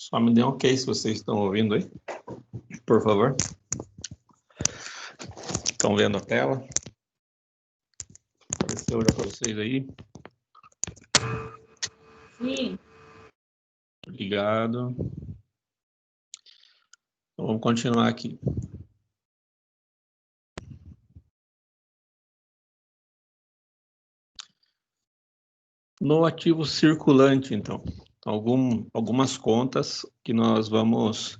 Só me dê um ok se vocês estão ouvindo aí, por favor. Estão vendo a tela? Apareceu já para vocês aí? Sim. Obrigado. Então, vamos continuar aqui. No ativo circulante, então, algumas contas que nós vamos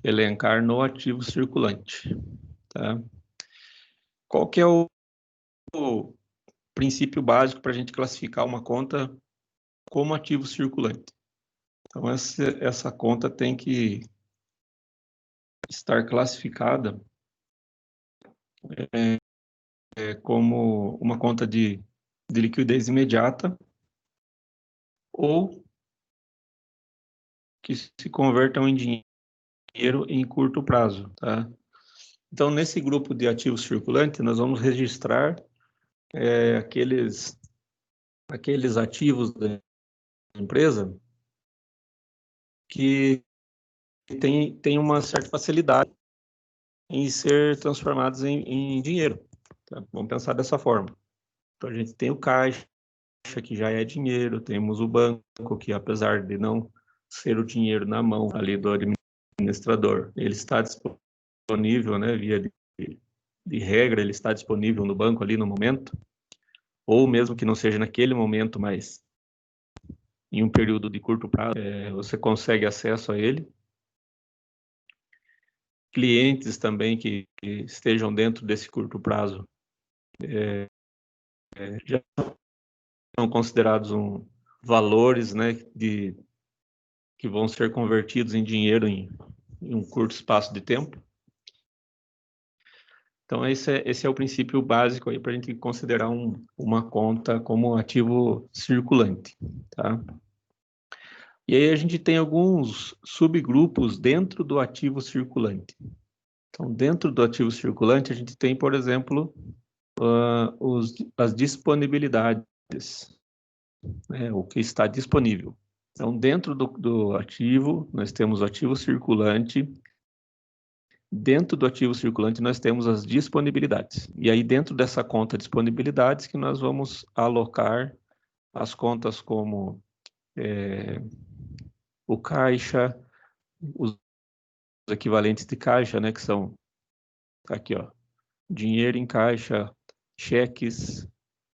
elencar no ativo circulante, tá? Qual que é o princípio básico para a gente classificar uma conta como ativo circulante? Então, essa conta tem que estar classificada como uma conta de liquidez imediata ou que se convertam em dinheiro em curto prazo, tá? Então, nesse grupo de ativos circulantes, nós vamos registrar aqueles ativos da empresa que tem uma certa facilidade em ser transformados em dinheiro, tá? Vamos pensar dessa forma. Então, a gente tem o caixa, que já é dinheiro, temos o banco, que apesar de não ser o dinheiro na mão ali do administrador, ele está disponível, né, via de regra, ele está disponível no banco ali no momento, ou mesmo que não seja naquele momento, mas em um período de curto prazo, você consegue acesso a ele. Clientes também que estejam dentro desse curto prazo já são considerados valores, né, que vão ser convertidos em dinheiro em um curto espaço de tempo. Então, esse é o princípio básico aí para a gente considerar uma conta como ativo circulante, tá? E aí a gente tem alguns subgrupos dentro do ativo circulante. Então, dentro do ativo circulante, a gente tem, por exemplo, as disponibilidades, né, o que está disponível. Então, dentro do ativo, nós temos o ativo circulante. Dentro do ativo circulante, nós temos as disponibilidades. E aí, dentro dessa conta disponibilidades, que nós vamos alocar as contas como o caixa, os equivalentes de caixa, né, que são aqui, ó, dinheiro em caixa, cheques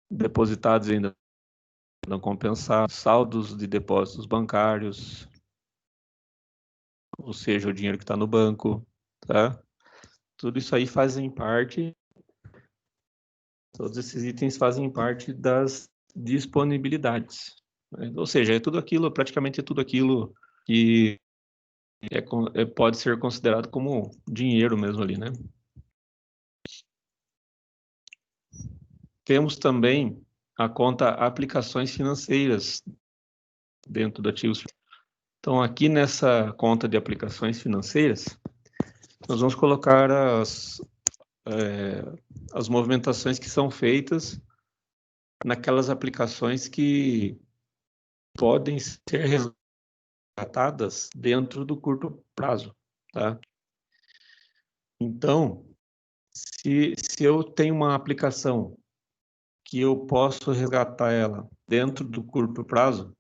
depositados e ainda não compensados, saldos de depósitos bancários, ou seja, o dinheiro que está no banco, tá? Tudo isso aí fazem parte, todos esses itens fazem parte das disponibilidades, né? Ou seja, praticamente é tudo aquilo que pode ser considerado como dinheiro mesmo ali, né? Temos também a conta aplicações financeiras dentro do ativo. Então, aqui nessa conta de aplicações financeiras, nós vamos colocar as movimentações que são feitas naquelas aplicações que podem ser resgatadas dentro do curto prazo, tá? Então, se eu tenho uma aplicação que eu posso resgatar ela dentro do curto prazo,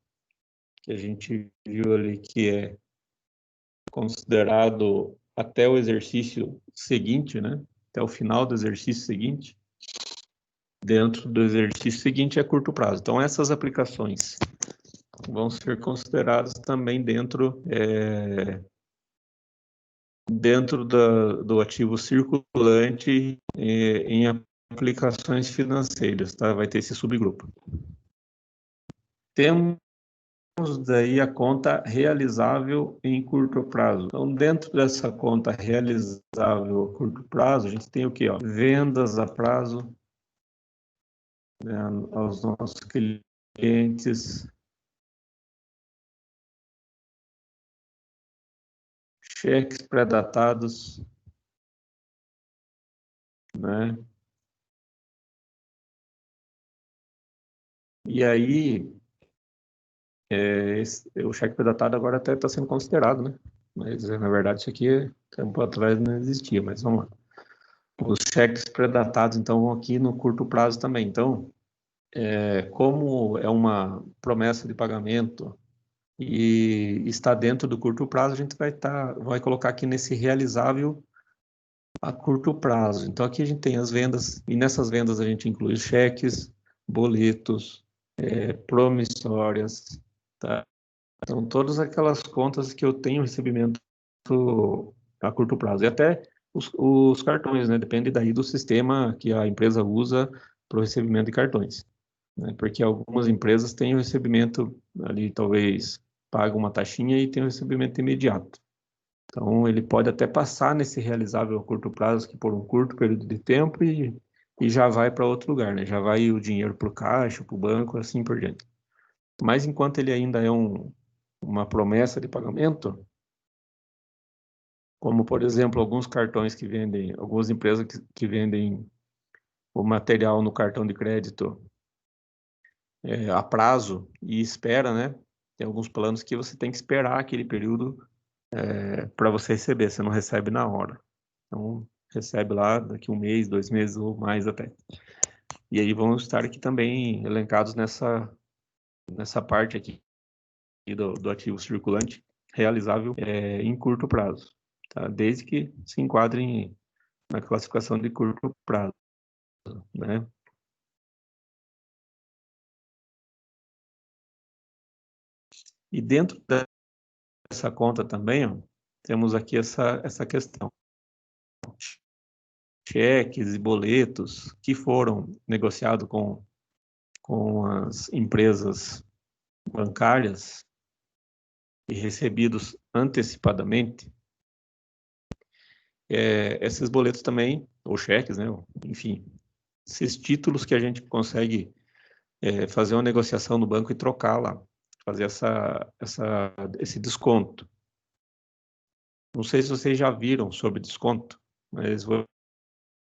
que a gente viu ali que é considerado até o exercício seguinte, né? Até o final do exercício seguinte. Dentro do exercício seguinte é curto prazo. Então, essas aplicações vão ser consideradas também dentro do ativo circulante em aplicações financeiras, tá? Vai ter esse subgrupo. Temos daí a conta realizável em curto prazo. Então, dentro dessa conta realizável a curto prazo, a gente tem o quê? Ó? Vendas a prazo, né, aos nossos clientes, cheques pré-datados, né? E aí, o cheque predatado agora até está sendo considerado, né? Mas, na verdade, isso aqui, tempo atrás, não existia, mas vamos lá. Os cheques predatados, então, vão aqui no curto prazo também. Então, como é uma promessa de pagamento e está dentro do curto prazo, a gente vai colocar aqui nesse realizável a curto prazo. Então, aqui a gente tem as vendas, e nessas vendas a gente inclui os cheques, boletos, promissórias, tá? Então, todas aquelas contas que eu tenho recebimento a curto prazo. E até os cartões, né? Depende daí do sistema que a empresa usa para o recebimento de cartões, né? Porque algumas empresas têm o recebimento ali, talvez paga uma taxinha e tem o recebimento imediato. Então, ele pode até passar nesse realizável a curto prazo, que por um curto período de tempo, e já vai para outro lugar, né? Já vai o dinheiro para o caixa, para o banco, assim por diante. Mas enquanto ele ainda é uma promessa de pagamento, como, por exemplo, alguns cartões que vendem, algumas empresas que vendem o material no cartão de crédito a prazo e espera, né? Tem alguns planos que você tem que esperar aquele período para você receber, você não recebe na hora. Então, recebe lá daqui 1 mês, 2 meses ou mais até. E aí vão estar aqui também elencados nessa parte aqui do ativo circulante realizável em curto prazo, tá? Desde que se enquadrem na classificação de curto prazo, né? E dentro dessa conta também, ó, temos aqui essa questão. Cheques e boletos que foram negociados com as empresas bancárias e recebidos antecipadamente, esses boletos também, ou cheques, né? Enfim, esses títulos que a gente consegue fazer uma negociação no banco e trocar lá, fazer esse desconto. Não sei se vocês já viram sobre desconto, mas vou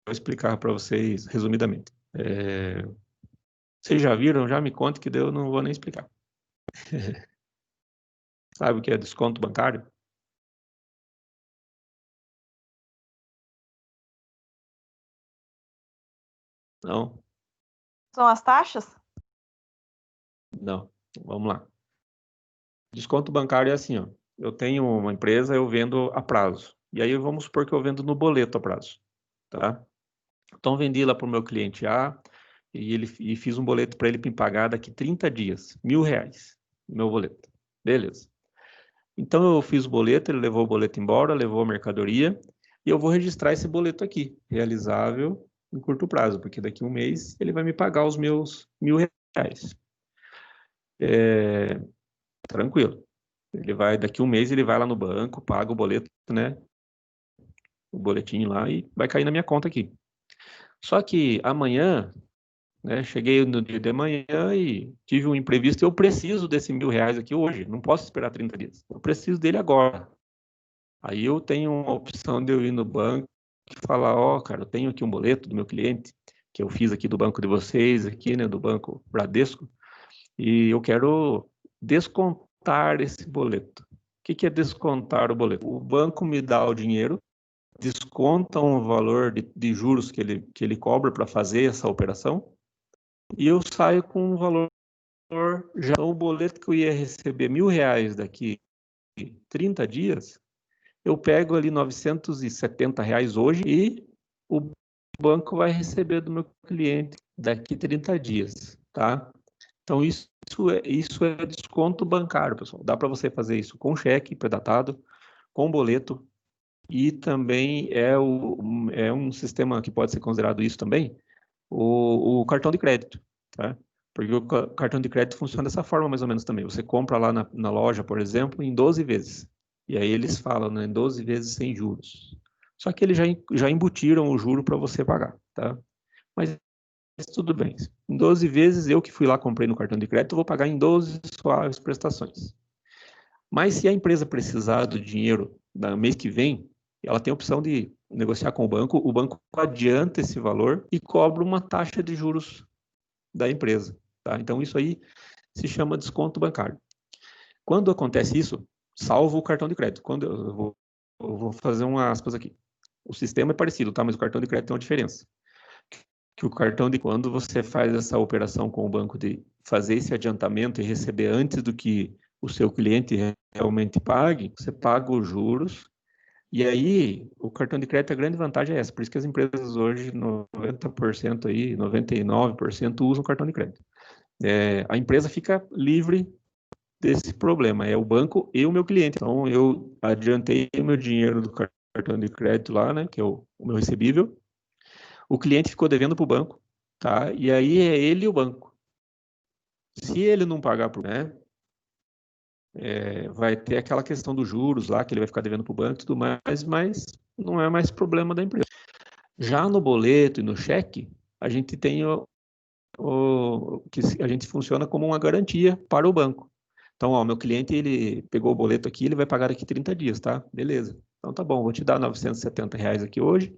explicar para vocês resumidamente. Vocês já viram? Já me conta que eu não vou nem explicar. Sabe o que é desconto bancário? Não? São as taxas? Não. Vamos lá. Desconto bancário é assim, ó. Eu tenho uma empresa, eu vendo a prazo. E aí vamos supor que eu vendo no boleto a prazo, tá? Então vendi lá para o meu cliente A e fiz um boleto para ele me pagar daqui 30 dias, R$ 1.000, meu boleto. Beleza. Então eu fiz o boleto, ele levou o boleto embora, levou a mercadoria e eu vou registrar esse boleto aqui, realizável em curto prazo, porque daqui 1 mês ele vai me pagar os meus R$ 1.000. Tranquilo. Daqui 1 mês ele vai lá no banco, paga o boleto, né? O boletim lá e vai cair na minha conta aqui. Só que amanhã, né? Cheguei no dia de manhã e tive um imprevisto. Eu preciso desse R$ 1.000 aqui hoje. Não posso esperar 30 dias. Eu preciso dele agora. Aí eu tenho uma opção de eu ir no banco e falar, ó, cara, eu tenho aqui um boleto do meu cliente que eu fiz aqui do banco de vocês, aqui, né, do banco Bradesco, e eu quero descontar esse boleto. O que é descontar o boleto? O banco me dá o dinheiro, desconta um valor de juros que ele cobra para fazer essa operação, e eu saio com um valor já. Então, o boleto que eu ia receber R$ 1.000 daqui 30 dias, eu pego ali R$ 970 hoje e o banco vai receber do meu cliente daqui 30 dias, tá? Então, isso é desconto bancário, pessoal. Dá para você fazer isso com cheque predatado, com boleto, e também é um sistema que pode ser considerado isso também, o cartão de crédito, tá? Porque o cartão de crédito funciona dessa forma mais ou menos também. Você compra lá na loja, por exemplo, em 12 vezes. E aí eles falam, né, 12 vezes sem juros. Só que eles já embutiram o juro para você pagar, tá? Mas tudo bem. Em 12 vezes, eu que fui lá, comprei no cartão de crédito, vou pagar em 12 suaves prestações. Mas se a empresa precisar do dinheiro no mês que vem, ela tem a opção de negociar com o banco adianta esse valor e cobra uma taxa de juros da empresa, tá? Então, isso aí se chama desconto bancário. Quando acontece isso, salvo o cartão de crédito. Quando eu vou fazer umas aspas aqui. O sistema é parecido, tá? Mas o cartão de crédito tem uma diferença. Que o cartão de quando você faz essa operação com o banco de fazer esse adiantamento e receber antes do que o seu cliente realmente pague, você paga os juros. E aí, o cartão de crédito, a grande vantagem é essa. Por isso que as empresas hoje, 90% aí, 99% usam cartão de crédito. A empresa fica livre desse problema. É o banco e o meu cliente. Então, eu adiantei o meu dinheiro do cartão de crédito lá, né, que é o meu recebível. O cliente ficou devendo para o banco, tá? E aí é ele e o banco. Se ele não pagar, né, vai ter aquela questão dos juros lá, que ele vai ficar devendo para o banco e tudo mais, mas não é mais problema da empresa. Já no boleto e no cheque, a gente tem que a gente funciona como uma garantia para o banco. Então, ó, meu cliente, ele pegou o boleto aqui, ele vai pagar daqui 30 dias, tá? Beleza. Então, tá bom, vou te dar R$ 970 aqui hoje,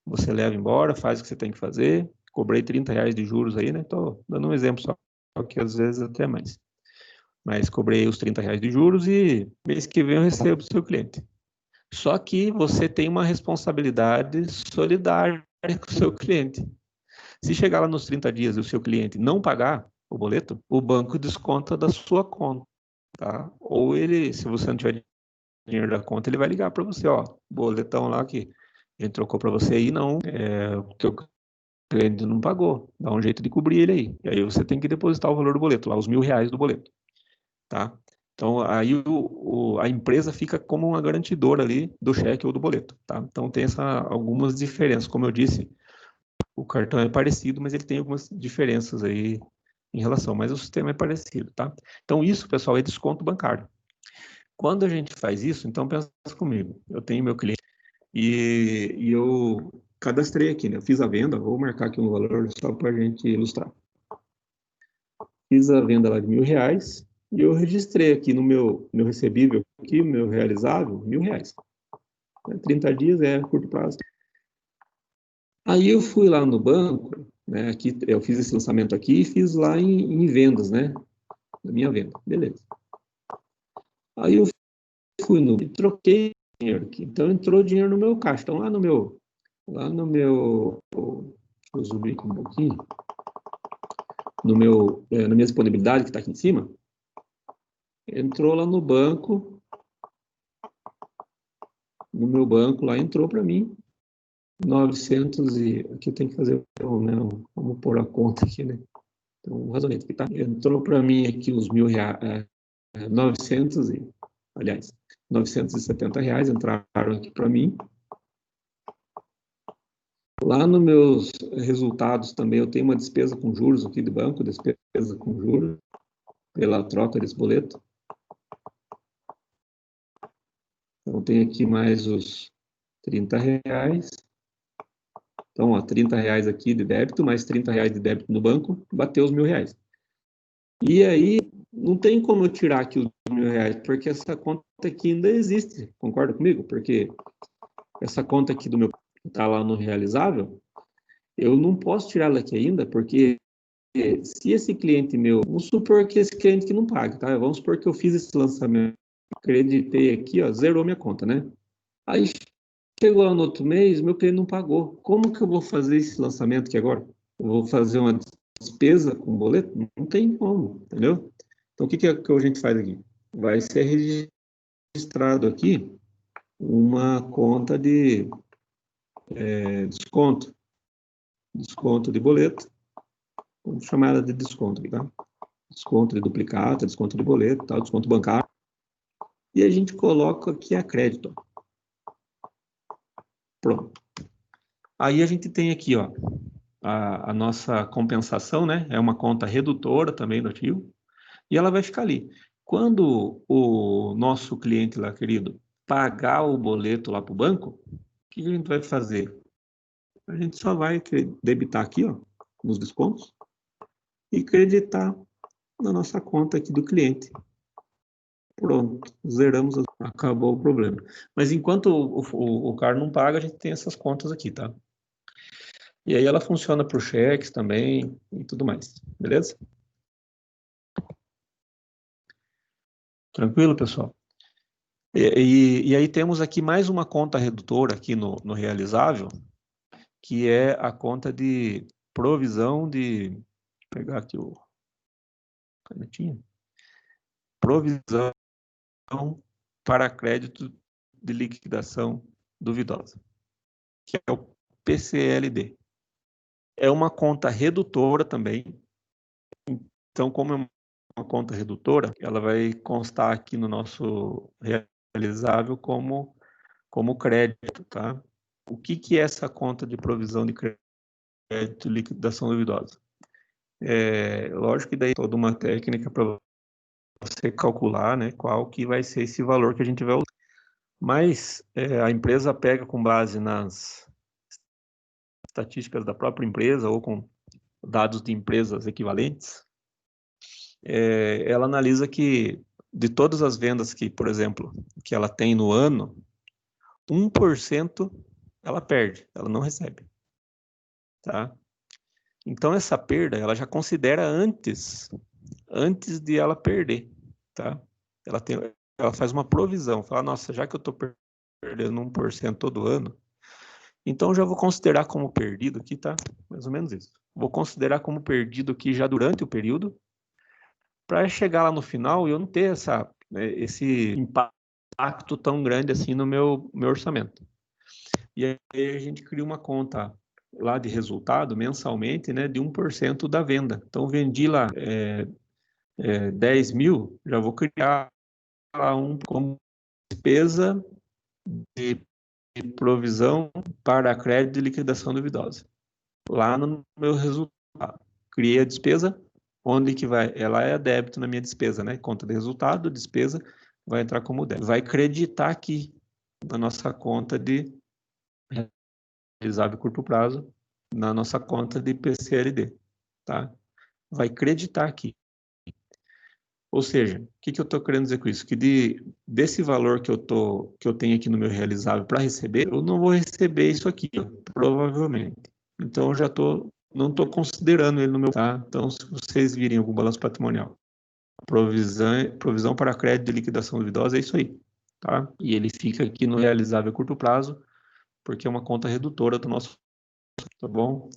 você leva embora, faz o que você tem que fazer, cobrei R$ 30 de juros aí, né? Tô dando um exemplo só, que às vezes até mais. Mas cobrei os R$ 30 de juros e mês que vem eu recebo do seu cliente. Só que você tem uma responsabilidade solidária com o seu cliente. Se chegar lá nos 30 dias e o seu cliente não pagar o boleto, o banco desconta da sua conta, tá? Ou ele, se você não tiver dinheiro da conta, ele vai ligar para você, ó, boletão lá que a gente trocou para você aí, não, o teu cliente não pagou, dá um jeito de cobrir ele aí. E aí você tem que depositar o valor do boleto, lá os R$ 1.000 do boleto, tá? Então, aí a empresa fica como uma garantidora ali do cheque ou do boleto, tá? Então, tem algumas diferenças. Como eu disse, o cartão é parecido, mas ele tem algumas diferenças aí em relação, mas o sistema é parecido, tá? Então, isso, pessoal, é desconto bancário. Quando a gente faz isso, então pensa comigo, eu tenho meu cliente e eu cadastrei aqui, né? Eu fiz a venda, vou marcar aqui um valor só para a gente ilustrar. Fiz a venda lá de R$ 1.000 e eu registrei aqui no meu recebível, aqui, meu realizável, R$ 1.000. 30 dias é curto prazo. Aí eu fui lá no banco, né? Aqui eu fiz esse lançamento aqui e fiz lá em vendas, né? Na minha venda, beleza. Aí eu fui e troquei dinheiro aqui. Então entrou dinheiro no meu caixa. Então lá no meu, deixa eu subir aqui um pouquinho, na minha disponibilidade que está aqui em cima, entrou lá no banco, no meu banco lá entrou para mim 900 e aqui eu tenho que fazer, né, vamos pôr a conta aqui, né? Então, o razonamento que tá, entrou para mim aqui os R$ 1.000, 900 e, aliás, R$ 970 entraram aqui para mim. Lá nos meus resultados também eu tenho uma despesa com juros aqui do banco, despesa com juros, pela troca desse boleto. Então tem aqui mais os R$ 30. Então, ó, R$ 30 aqui de débito, mais R$ 30 de débito no banco, bateu os R$ 1.000. E aí, não tem como eu tirar aqui os R$ 1.000, porque essa conta aqui ainda existe, concorda comigo? Porque essa conta aqui do meu está lá no realizável, eu não posso tirar ela aqui ainda, porque se esse cliente meu, vamos supor que esse cliente que não paga, tá? Vamos supor que eu fiz esse lançamento, acreditei aqui, ó, zerou minha conta, né? Aí chegou lá no outro mês, meu cliente não pagou. Como que eu vou fazer esse lançamento aqui agora? Eu vou fazer uma despesa com boleto? Não tem como, entendeu? Então, o que a gente faz aqui? Vai ser registrado aqui uma conta de desconto. Desconto de boleto. Vamos chamar ela de desconto aqui, tá? Desconto de duplicata, desconto de boleto, tal, desconto bancário. E a gente coloca aqui a crédito. Pronto. Aí a gente tem aqui, ó, a nossa compensação, né? É uma conta redutora também do ativo. E ela vai ficar ali. Quando o nosso cliente lá, querido, pagar o boleto lá para o banco, o que a gente vai fazer? A gente só vai debitar aqui, ó, nos descontos, e creditar na nossa conta aqui do cliente. Pronto, zeramos, acabou o problema. Mas enquanto o cara não paga, a gente tem essas contas aqui, tá? E aí ela funciona para os cheques também e tudo mais, beleza? Tranquilo, pessoal? E aí temos aqui mais uma conta redutora aqui no realizável, que é a conta de provisão de... Vou pegar aqui o canetinha. Provisão para crédito de liquidação duvidosa, que é o PCLD. É uma conta redutora também. Então, como é uma conta redutora, ela vai constar aqui no nosso realizável como crédito, tá? O que é essa conta de provisão de crédito e liquidação duvidosa? Lógico que daí toda uma técnica para você calcular, né, qual que vai ser esse valor que a gente vai usar. Mas a empresa pega com base nas estatísticas da própria empresa ou com dados de empresas equivalentes, ela analisa que de todas as vendas que, por exemplo, que ela tem no ano, 1% ela perde, ela não recebe, tá? Então essa perda, ela já considera antes de ela perder, tá? Ela faz uma provisão, fala, nossa, já que eu estou perdendo 1% todo ano, então já vou considerar como perdido aqui, tá? Mais ou menos isso. Vou considerar como perdido aqui já durante o período, para chegar lá no final e eu não ter esse impacto tão grande assim no meu orçamento. E aí a gente cria uma conta lá de resultado mensalmente, né, de 1% da venda. Então, vendi lá 10 mil, já vou criar lá como despesa de provisão para crédito de liquidação duvidosa. Lá no meu resultado. Criei a despesa, onde que vai? Ela é débito na minha despesa, né? Conta de resultado, despesa, vai entrar como débito. Vai creditar aqui na nossa conta de realizável curto prazo, na nossa conta de PCLD, tá? Vai creditar aqui. Ou seja, o que eu estou querendo dizer com isso? Que desse valor que eu tenho aqui no meu realizável para receber, eu não vou receber isso aqui, provavelmente. Então, eu já não estou considerando ele no meu... Tá? Então, se vocês virem algum balanço patrimonial, provisão para crédito de liquidação duvidosa, é isso aí. Tá? E ele fica aqui no realizável a curto prazo, porque é uma conta redutora do nosso... Tá bom?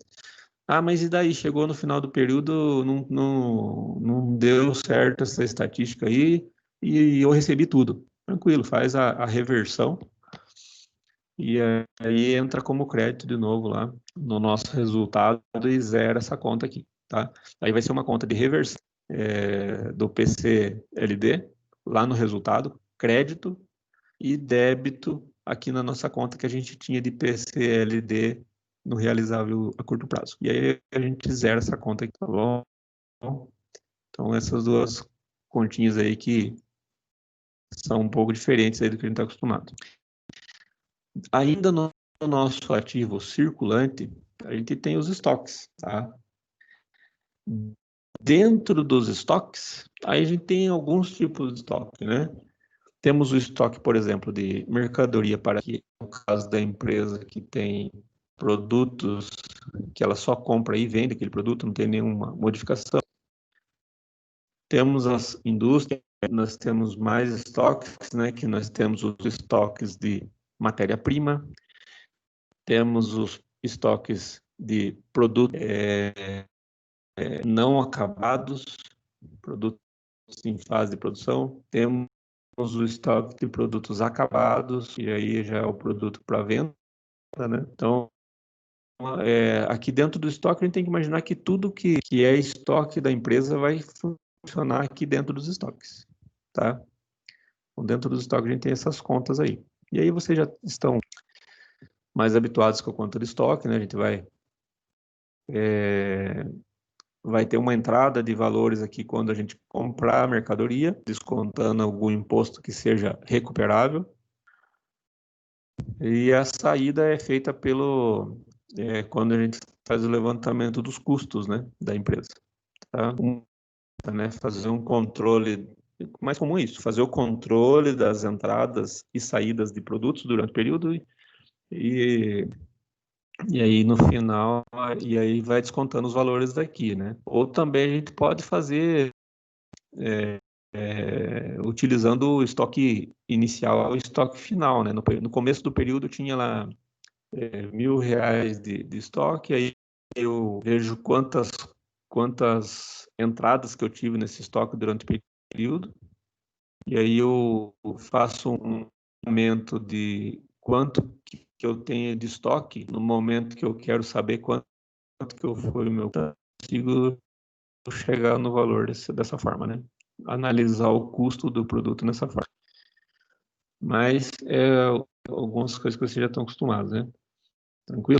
Ah, mas e daí? Chegou no final do período, não deu certo essa estatística aí e eu recebi tudo. Tranquilo, faz a reversão e aí entra como crédito de novo lá no nosso resultado e zera essa conta aqui, tá? Aí vai ser uma conta de reversão do PCLD lá no resultado, crédito e débito aqui na nossa conta que a gente tinha de PCLD no realizável a curto prazo. E aí a gente zera essa conta aqui, tá bom? Então essas duas continhas aí que são um pouco diferentes aí do que a gente está acostumado. Ainda no nosso ativo circulante, a gente tem os estoques, tá? Dentro dos estoques, aí a gente tem alguns tipos de estoque, né? Temos o estoque, por exemplo, de mercadoria para que, no caso da empresa que tem produtos que ela só compra e vende aquele produto, não tem nenhuma modificação. Temos as indústrias, nós temos mais estoques, né, que nós temos os estoques de matéria-prima, temos os estoques de produtos não acabados, produtos em fase de produção, temos o estoque de produtos acabados, e aí já é o produto para venda, né? Então, aqui dentro do estoque, a gente tem que imaginar que tudo que é estoque da empresa vai funcionar aqui dentro dos estoques, tá? Então, dentro dos estoques, a gente tem essas contas aí. E aí vocês já estão mais habituados com a conta de estoque, né? A gente vai ter uma entrada de valores aqui quando a gente comprar a mercadoria, descontando algum imposto que seja recuperável. E a saída é feita quando a gente faz o levantamento dos custos, né, da empresa. Tá? Né, fazer um controle, mais comum isso, fazer o controle das entradas e saídas de produtos durante o período e aí no final, e aí vai descontando os valores daqui, né? Ou também a gente pode fazer utilizando o estoque inicial e o estoque final, né? No começo do período tinha lá R$ 1.000 de estoque, aí eu vejo quantas entradas que eu tive nesse estoque durante o período, e aí eu faço um aumento de quanto que eu tenho de estoque no momento que eu quero saber quanto que eu foi o meu, consigo chegar no valor dessa forma, né? Analisar o custo do produto nessa forma. Mas algumas coisas que vocês já estão acostumados, né? Tranquilo?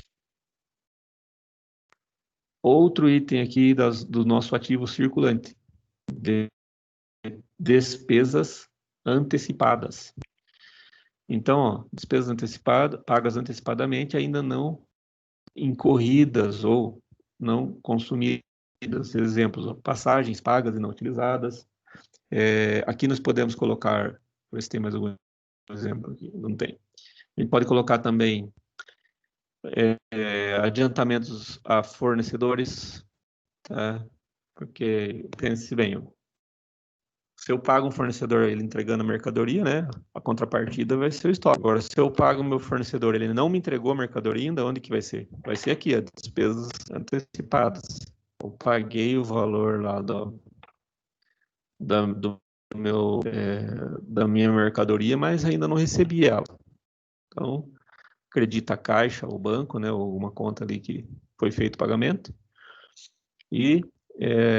Outro item aqui do nosso ativo circulante, de despesas antecipadas. Então, ó, despesas antecipadas, pagas antecipadamente, ainda não incorridas ou não consumidas. Exemplos, ó, passagens pagas e não utilizadas. Aqui nós podemos colocar, ver se tem mais algum exemplo aqui, não tem. A gente pode colocar também adiantamentos a fornecedores, tá? Porque, pense bem, se eu pago um fornecedor ele entregando a mercadoria, né? A contrapartida vai ser o estoque. Agora, se eu pago o meu fornecedor, ele não me entregou a mercadoria ainda, onde que vai ser? Vai ser aqui, as despesas antecipadas. Eu paguei o valor lá da minha mercadoria, mas ainda não recebi ela. Então, acredita a caixa, o banco, né? Ou uma conta ali que foi feito o pagamento. E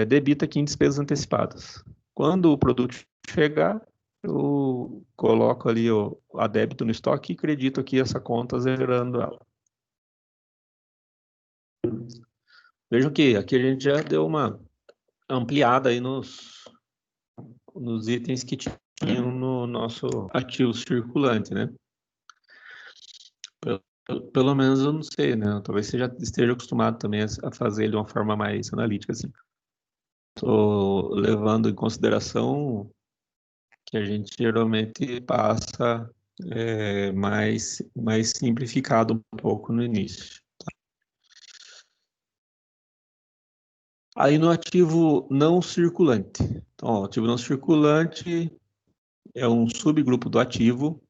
debita aqui em despesas antecipadas. Quando o produto chegar, eu coloco ali a débito no estoque e acredito aqui essa conta zerando ela. Vejam que aqui a gente já deu uma ampliada aí nos itens que tinham no nosso ativo circulante, né? Pelo menos eu não sei, né? Talvez você já esteja acostumado também a fazer ele de uma forma mais analítica, assim. Estou levando em consideração que a gente geralmente passa mais simplificado um pouco no início. Aí no ativo não circulante. Então, ó, o ativo não circulante é um subgrupo do ativo,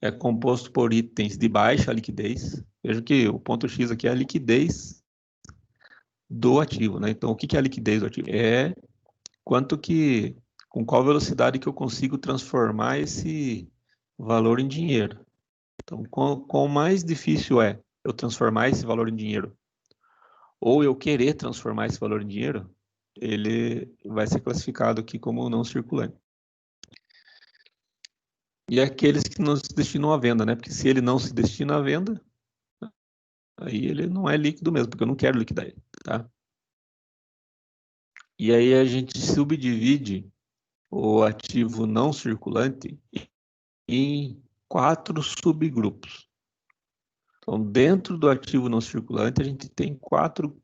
é composto por itens de baixa liquidez. Veja que o ponto X aqui é a liquidez do ativo, né? Então, o que é a liquidez do ativo? É com qual velocidade que eu consigo transformar esse valor em dinheiro. Então, quão mais difícil é eu transformar esse valor em dinheiro, ou eu querer transformar esse valor em dinheiro, ele vai ser classificado aqui como não circulante. E aqueles que não se destinam à venda, né? Porque se ele não se destina à venda, aí ele não é líquido mesmo, porque eu não quero liquidar ele, tá? E aí a gente subdivide o ativo não circulante em 4 subgrupos. Então, dentro do ativo não circulante, a gente tem 4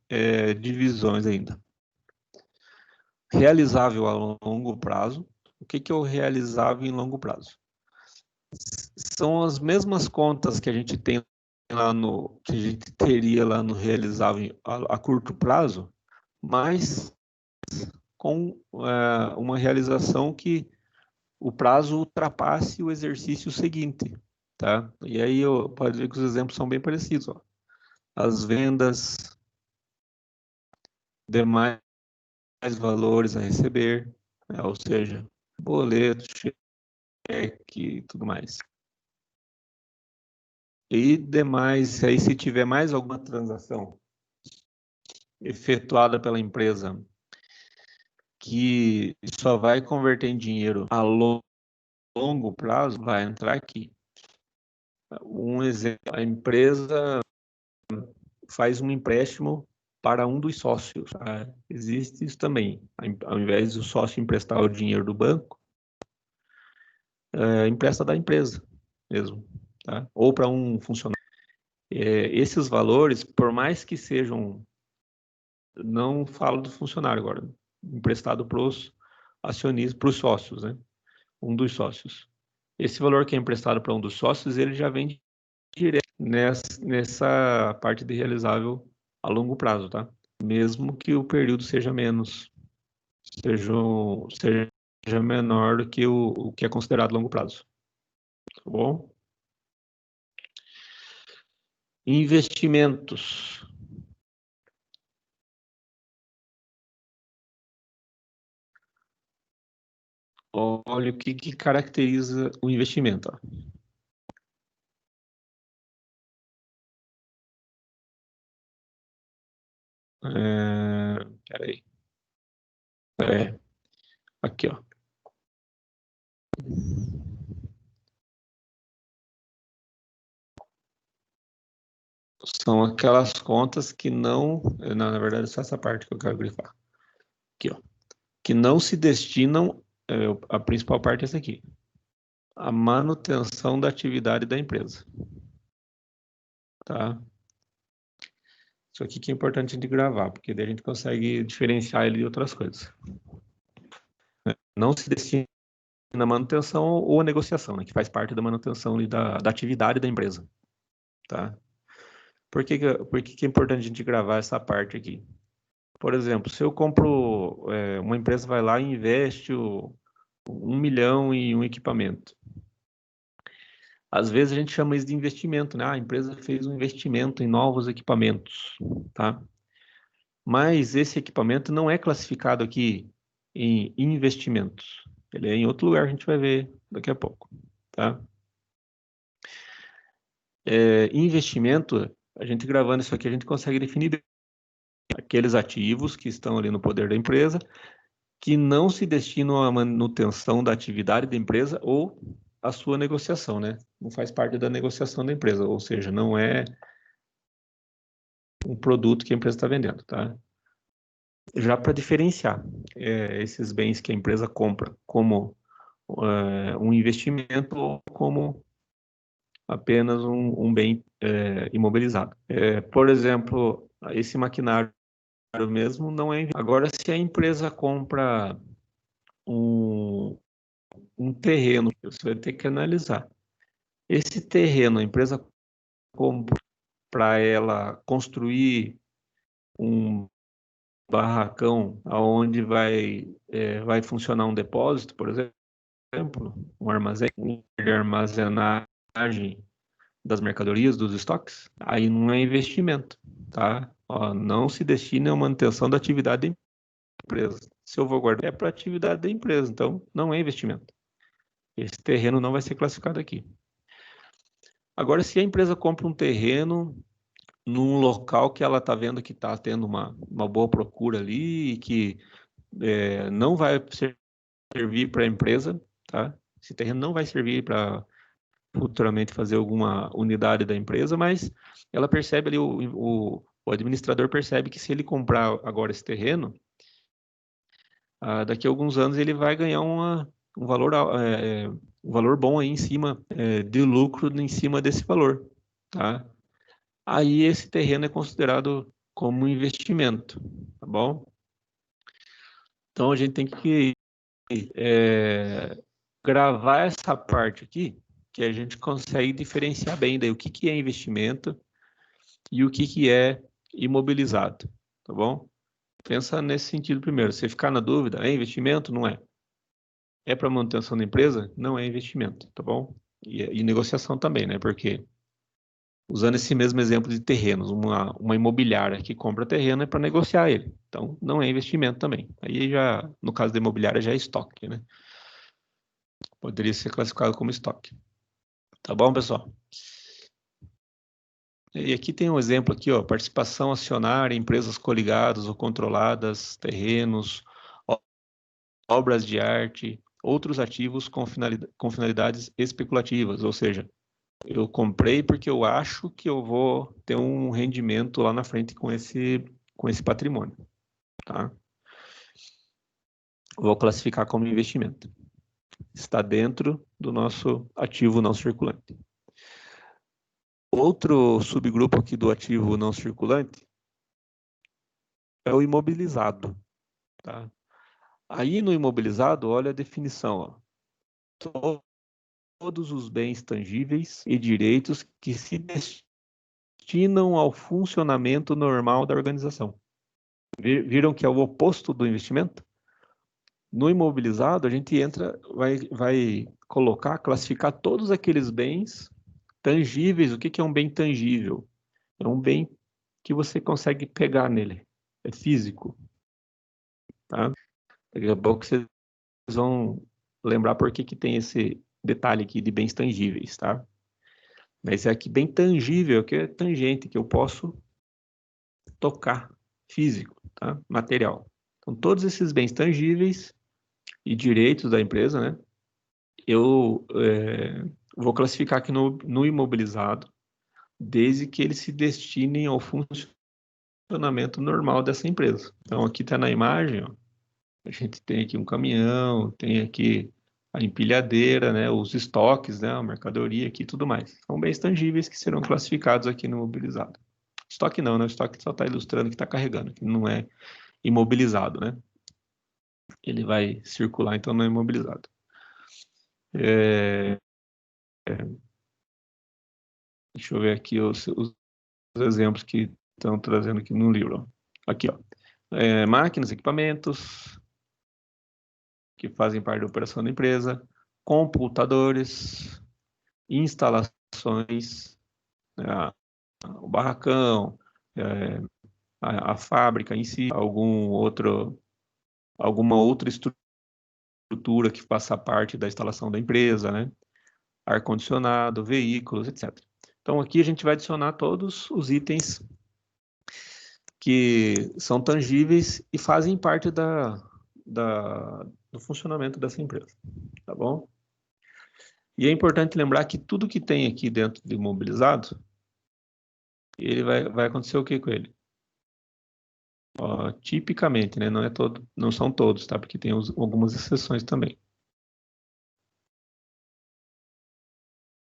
divisões ainda. Realizável a longo prazo. O que é o realizável em longo prazo? São as mesmas contas que a gente tem que a gente teria lá no realizável a curto prazo, mas com uma realização que o prazo ultrapasse o exercício seguinte, tá? E aí pode ver que os exemplos são bem parecidos, ó. As vendas, demais valores a receber, né? Ou seja, boleto, cheque e tudo mais. E demais, aí se tiver mais alguma transação efetuada pela empresa que só vai converter em dinheiro a longo prazo, vai entrar aqui. Um exemplo, a empresa faz um empréstimo para um dos sócios. Tá? Existe isso também. Ao invés do sócio emprestar o dinheiro do banco, empresta da empresa mesmo, tá? Ou para um funcionário. Esses valores, por mais que sejam, não falo do funcionário agora, emprestado para os acionistas, para os sócios, né? Um dos sócios. Esse valor que é emprestado para um dos sócios, ele já vem direto nessa parte de realizável a longo prazo, tá? Mesmo que o período seja menor do que o que é considerado longo prazo. Tá bom? Investimentos. Olha o que caracteriza o investimento. Ó. Peraí. Aqui, ó. São aquelas contas que não... na verdade, é só essa parte que eu quero grifar. Aqui, ó. Que não se destinam... a principal parte é essa aqui. A manutenção da atividade da empresa. Tá? Isso aqui que é importante de gravar, porque daí a gente consegue diferenciar ele de outras coisas. Não se destina a manutenção ou a negociação, né, que faz parte da manutenção ali da atividade da empresa. Tá? Por que é importante a gente gravar essa parte aqui? Por exemplo, se eu compro, uma empresa vai lá e investe 1 milhão em um equipamento. Às vezes a gente chama isso de investimento, né? A empresa fez um investimento em novos equipamentos, tá? Mas esse equipamento não é classificado aqui em investimentos. Ele é em outro lugar, a gente vai ver daqui a pouco, tá? Investimento, a gente gravando isso aqui, a gente consegue definir aqueles ativos que estão ali no poder da empresa, que não se destinam à manutenção da atividade da empresa ou à sua negociação, né? Não faz parte da negociação da empresa, ou seja, não é um produto que a empresa está vendendo, tá? Já para diferenciar esses bens que a empresa compra como um investimento ou como apenas um bem imobilizado. Por exemplo, esse maquinário mesmo não é... Agora, se a empresa compra um terreno, você vai ter que analisar. Esse terreno, a empresa compra para ela construir um barracão onde vai funcionar um depósito, por exemplo, um armazém de armazenagem das mercadorias, dos estoques, aí não é investimento, tá? Ó, não se destina à manutenção da atividade da empresa. Se eu vou guardar, é para a atividade da empresa, então não é investimento. Esse terreno não vai ser classificado aqui. Agora, se a empresa compra um terreno num local que ela está vendo que está tendo uma boa procura ali e que não vai servir para a empresa, tá? Esse terreno não vai servir para futuramente fazer alguma unidade da empresa, mas ela percebe ali, o administrador percebe que se ele comprar agora esse terreno, daqui a alguns anos ele vai ganhar um valor bom aí em cima, de lucro em cima desse valor, tá? Aí esse terreno é considerado como investimento, tá bom? Então a gente tem que gravar essa parte aqui, que a gente consegue diferenciar bem daí o que é investimento e o que é imobilizado, tá bom? Pensa nesse sentido primeiro. Se ficar na dúvida, é investimento? Não é. É para manutenção da empresa? Não é investimento, tá bom? E negociação também, né? Porque usando esse mesmo exemplo de terrenos, uma imobiliária que compra terreno é para negociar ele. Então, não é investimento também. Aí já, no caso da imobiliária, já é estoque, né? Poderia ser classificado como estoque. Tá bom, pessoal? E aqui tem um exemplo aqui, ó, participação acionária, empresas coligadas ou controladas, terrenos, obras de arte, outros ativos com finalidades especulativas, ou seja, eu comprei porque eu acho que eu vou ter um rendimento lá na frente com esse patrimônio, tá? Vou classificar como investimento. Está dentro do nosso ativo não circulante. Outro subgrupo aqui do ativo não circulante é o imobilizado, tá? Aí no imobilizado, olha a definição, ó. Todos os bens tangíveis e direitos que se destinam ao funcionamento normal da organização. Viram que é o oposto do investimento? No imobilizado, a gente entra, vai colocar, classificar todos aqueles bens tangíveis. O que é um bem tangível? É um bem que você consegue pegar nele, é físico, tá? Daqui a pouco vocês vão lembrar por que tem esse detalhe aqui de bens tangíveis, tá? Mas é aqui bem tangível, que é tangente, que eu posso tocar, físico, tá? Material. Então, todos esses bens tangíveis e direitos da empresa, né? Eu vou classificar aqui no imobilizado, desde que eles se destinem ao funcionamento normal dessa empresa. Então, aqui está na imagem, ó, a gente tem aqui um caminhão, tem aqui a empilhadeira, né, os estoques, né, a mercadoria aqui e tudo mais. São bens tangíveis que serão classificados aqui no imobilizado. Estoque não, né? O estoque só está ilustrando que está carregando, que não é imobilizado, né? Ele vai circular, então não é imobilizado. Deixa eu ver aqui os exemplos que estão trazendo aqui no livro. Aqui, ó. Máquinas, equipamentos que fazem parte da operação da empresa, computadores, instalações, né, o barracão, a fábrica em si, alguma outra estrutura que faça parte da instalação da empresa, né? Ar-condicionado, veículos, etc. Então aqui a gente vai adicionar todos os itens que são tangíveis e fazem parte do funcionamento dessa empresa, tá bom? E é importante lembrar que tudo que tem aqui dentro do imobilizado, ele vai acontecer o que com ele? Ó, tipicamente, né? Não são todos, tá? Porque tem algumas exceções também.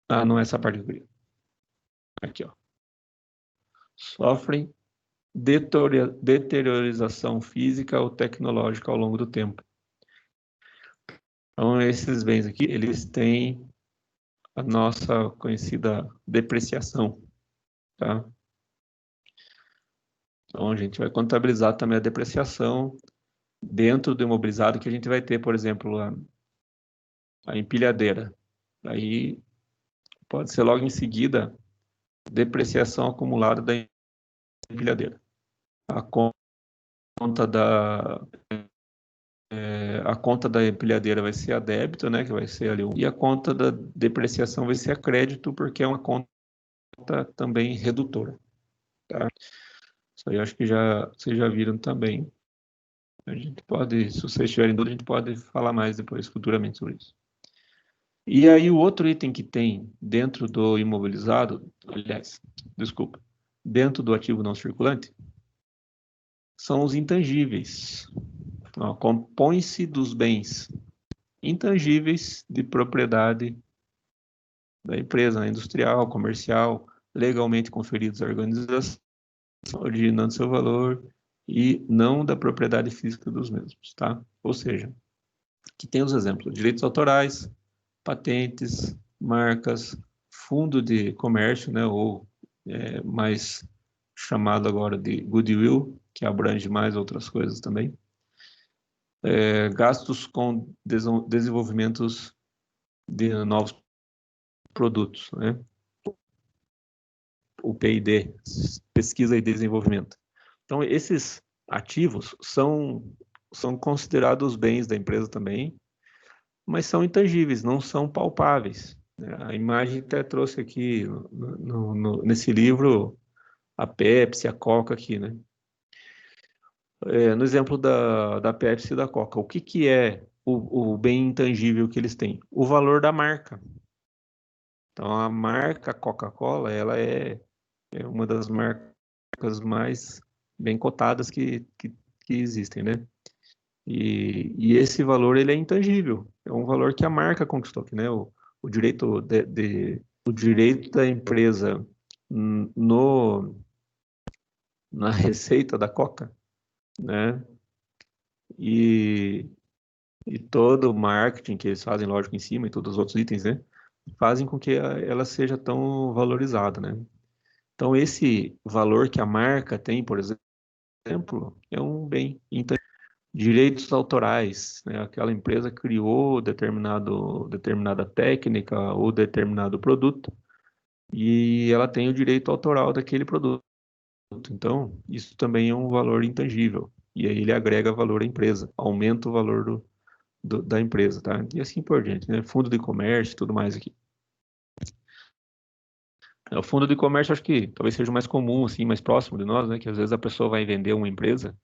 Ah, não é essa parte que eu queria. Aqui, ó. Sofrem deteriorização física ou tecnológica ao longo do tempo. Então, esses bens aqui, eles têm a nossa conhecida depreciação, tá? Então, a gente vai contabilizar também a depreciação dentro do imobilizado, que a gente vai ter, por exemplo, a empilhadeira. Aí, pode ser logo em seguida, depreciação acumulada da empilhadeira. A conta da a conta da empilhadeira vai ser a débito, né, que vai ser ali, e a conta da depreciação vai ser a crédito, porque é uma conta também redutora, tá? Isso aí eu acho que vocês já viram também. A gente pode, se vocês tiverem dúvida, a gente pode falar mais depois, futuramente, sobre isso. E aí o outro item que tem dentro do imobilizado, aliás, desculpa, dentro do ativo não circulante, são os intangíveis. Compõe-se dos bens intangíveis de propriedade da empresa, né, industrial, comercial, legalmente conferidos à organização, originando seu valor e não da propriedade física dos mesmos, tá? Ou seja, aqui tem os exemplos: direitos autorais, patentes, marcas, fundo de comércio, né, ou mais chamado agora de goodwill, que abrange mais outras coisas também. Gastos com desenvolvimentos de novos produtos, né? O P&D, pesquisa e desenvolvimento. Então, esses ativos são considerados bens da empresa também, mas são intangíveis, não são palpáveis. A imagem até trouxe aqui nesse livro a Pepsi, a Coca aqui, né? No exemplo da Pepsi e da Coca, o que é o bem intangível que eles têm? O valor da marca. Então, a marca Coca-Cola, ela é uma das marcas mais bem cotadas que existem, né? E esse valor, ele é intangível. É um valor que a marca conquistou, que, né? O direito o direito da empresa na receita da Coca, né? E, e todo o marketing que eles fazem, lógico, em cima, e todos os outros itens, né? Fazem com que ela seja tão valorizada, né? Então, esse valor que a marca tem, por exemplo, é um bem intangível. Direitos autorais, né? Aquela empresa criou determinada técnica ou determinado produto e ela tem o direito autoral daquele produto. Então, isso também é um valor intangível. E aí ele agrega valor à empresa, aumenta o valor da empresa, tá? E assim por diante, né? Fundo de comércio e tudo mais aqui. O fundo de comércio acho que talvez seja o mais comum, assim, mais próximo de nós, né? Que às vezes a pessoa vai vender uma empresa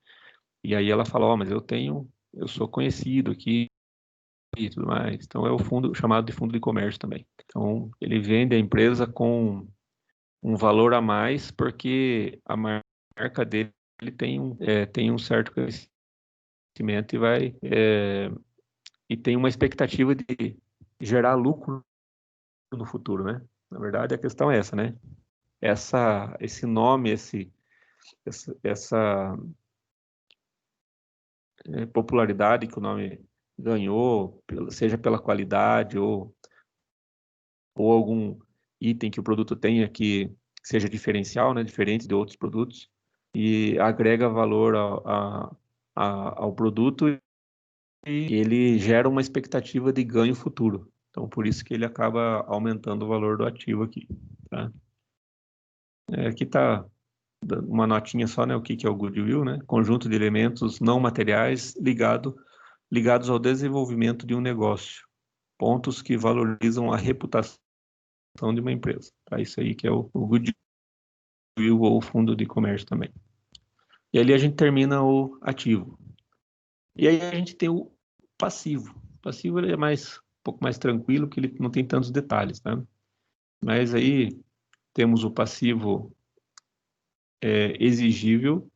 e aí ela fala, ó, mas eu sou conhecido aqui e tudo mais. Então é o fundo chamado de fundo de comércio também. Então ele vende a empresa com um valor a mais porque a marca dele tem um certo conhecimento e tem uma expectativa de gerar lucro no futuro, né? Na verdade a questão é essa, né? Esse nome, essa popularidade que o nome ganhou, seja pela qualidade ou algum item que o produto tenha que seja diferencial, né, diferente de outros produtos, e agrega valor ao produto e ele gera uma expectativa de ganho futuro. Então, por isso que ele acaba aumentando o valor do ativo aqui. Tá? Aqui está uma notinha só, né, o que é o goodwill, né? Conjunto de elementos não materiais ligados ao desenvolvimento de um negócio. Pontos que valorizam a reputação de uma empresa. Tá? Isso aí que é o goodwill ou fundo de comércio também. E ali a gente termina o ativo. E aí a gente tem o passivo. O passivo ele é um pouco mais tranquilo, que ele não tem tantos detalhes, tá? Mas aí temos o passivo exigível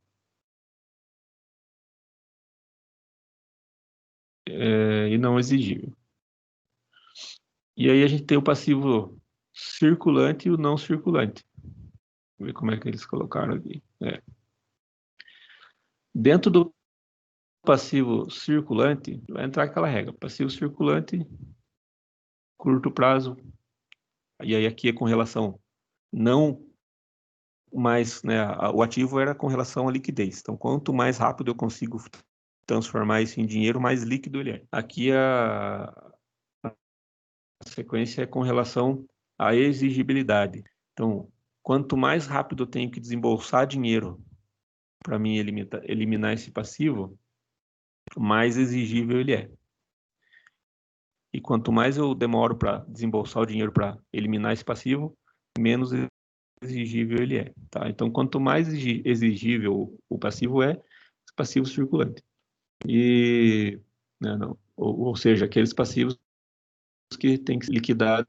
e não exigível. E aí a gente tem o passivo circulante e o não circulante. Vamos ver como é que eles colocaram aqui. Dentro do passivo circulante, vai entrar aquela regra. Passivo circulante, curto prazo. E aí aqui é com relação não mais, né, o ativo era com relação à liquidez. Então, quanto mais rápido eu consigo transformar isso em dinheiro, mais líquido ele é. Aqui a sequência é com relação à exigibilidade. Então, quanto mais rápido eu tenho que desembolsar dinheiro para mim eliminar esse passivo, mais exigível ele é. E quanto mais eu demoro para desembolsar o dinheiro para eliminar esse passivo, menos exigível ele é. Tá? Então, quanto mais exigível o passivo é, passivo circulante. E, né, não, ou seja, aqueles passivos que têm que ser liquidados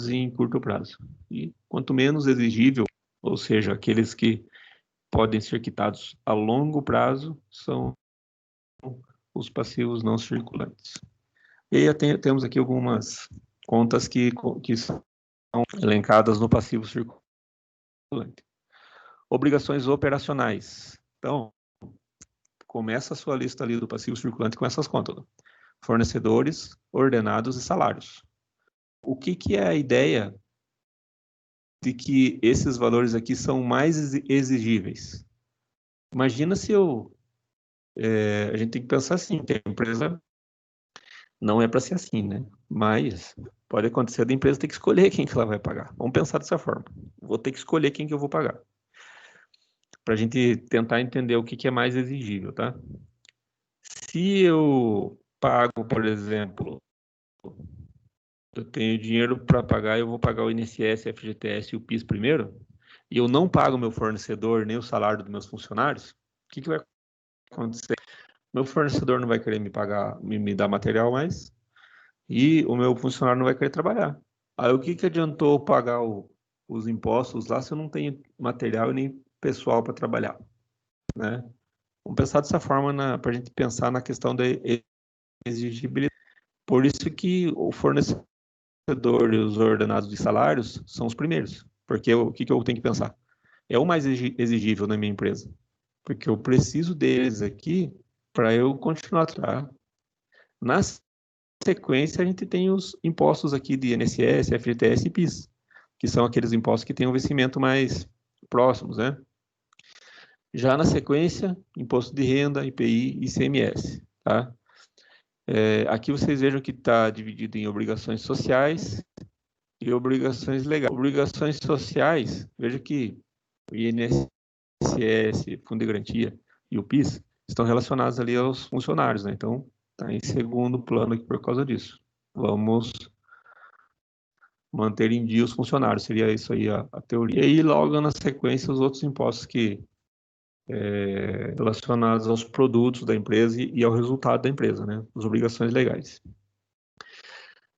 em curto prazo. E quanto menos exigível, ou seja, aqueles que podem ser quitados a longo prazo, são os passivos não circulantes. E aí temos aqui algumas contas que são elencadas no passivo circulante. Obrigações operacionais. Então, começa a sua lista ali do passivo circulante com essas contas. Fornecedores, ordenados e salários. O que é a ideia de que esses valores aqui são mais exigíveis? Imagina se a gente tem que pensar assim, que a empresa não é para ser assim, né? Mas pode acontecer da empresa ter que escolher quem que ela vai pagar. Vamos pensar dessa forma. Vou ter que escolher quem que eu vou pagar. Para a gente tentar entender o que é mais exigível, tá? Se eu pago, por exemplo, eu tenho dinheiro para pagar, eu vou pagar o INSS, FGTS e o PIS primeiro, e eu não pago meu fornecedor nem o salário dos meus funcionários, o que vai acontecer? Meu fornecedor não vai querer me pagar, me dar material mais, e o meu funcionário não vai querer trabalhar. Aí o que adiantou pagar os impostos lá se eu não tenho material e nem pessoal para trabalhar, né? Vamos pensar dessa forma para a gente pensar na questão da exigibilidade. Por isso que o fornecedor e os ordenados de salários são os primeiros. Porque o que eu tenho que pensar? É o mais exigível na minha empresa. Porque eu preciso deles aqui para eu continuar, tá? Na sequência, a gente tem os impostos aqui de INSS, FGTS e PIS, que são aqueles impostos que têm um vencimento mais próximos, né? Já na sequência, imposto de renda, IPI e ICMS, tá? Aqui vocês vejam que está dividido em obrigações sociais e obrigações legais. Obrigações sociais, veja que o INSS, Fundo de Garantia e o PIS estão relacionados ali aos funcionários, né? Então, está em segundo plano aqui por causa disso. Vamos manter em dia os funcionários, seria isso aí a teoria. E aí, logo na sequência, os outros impostos que relacionados aos produtos da empresa e ao resultado da empresa, né? As obrigações legais.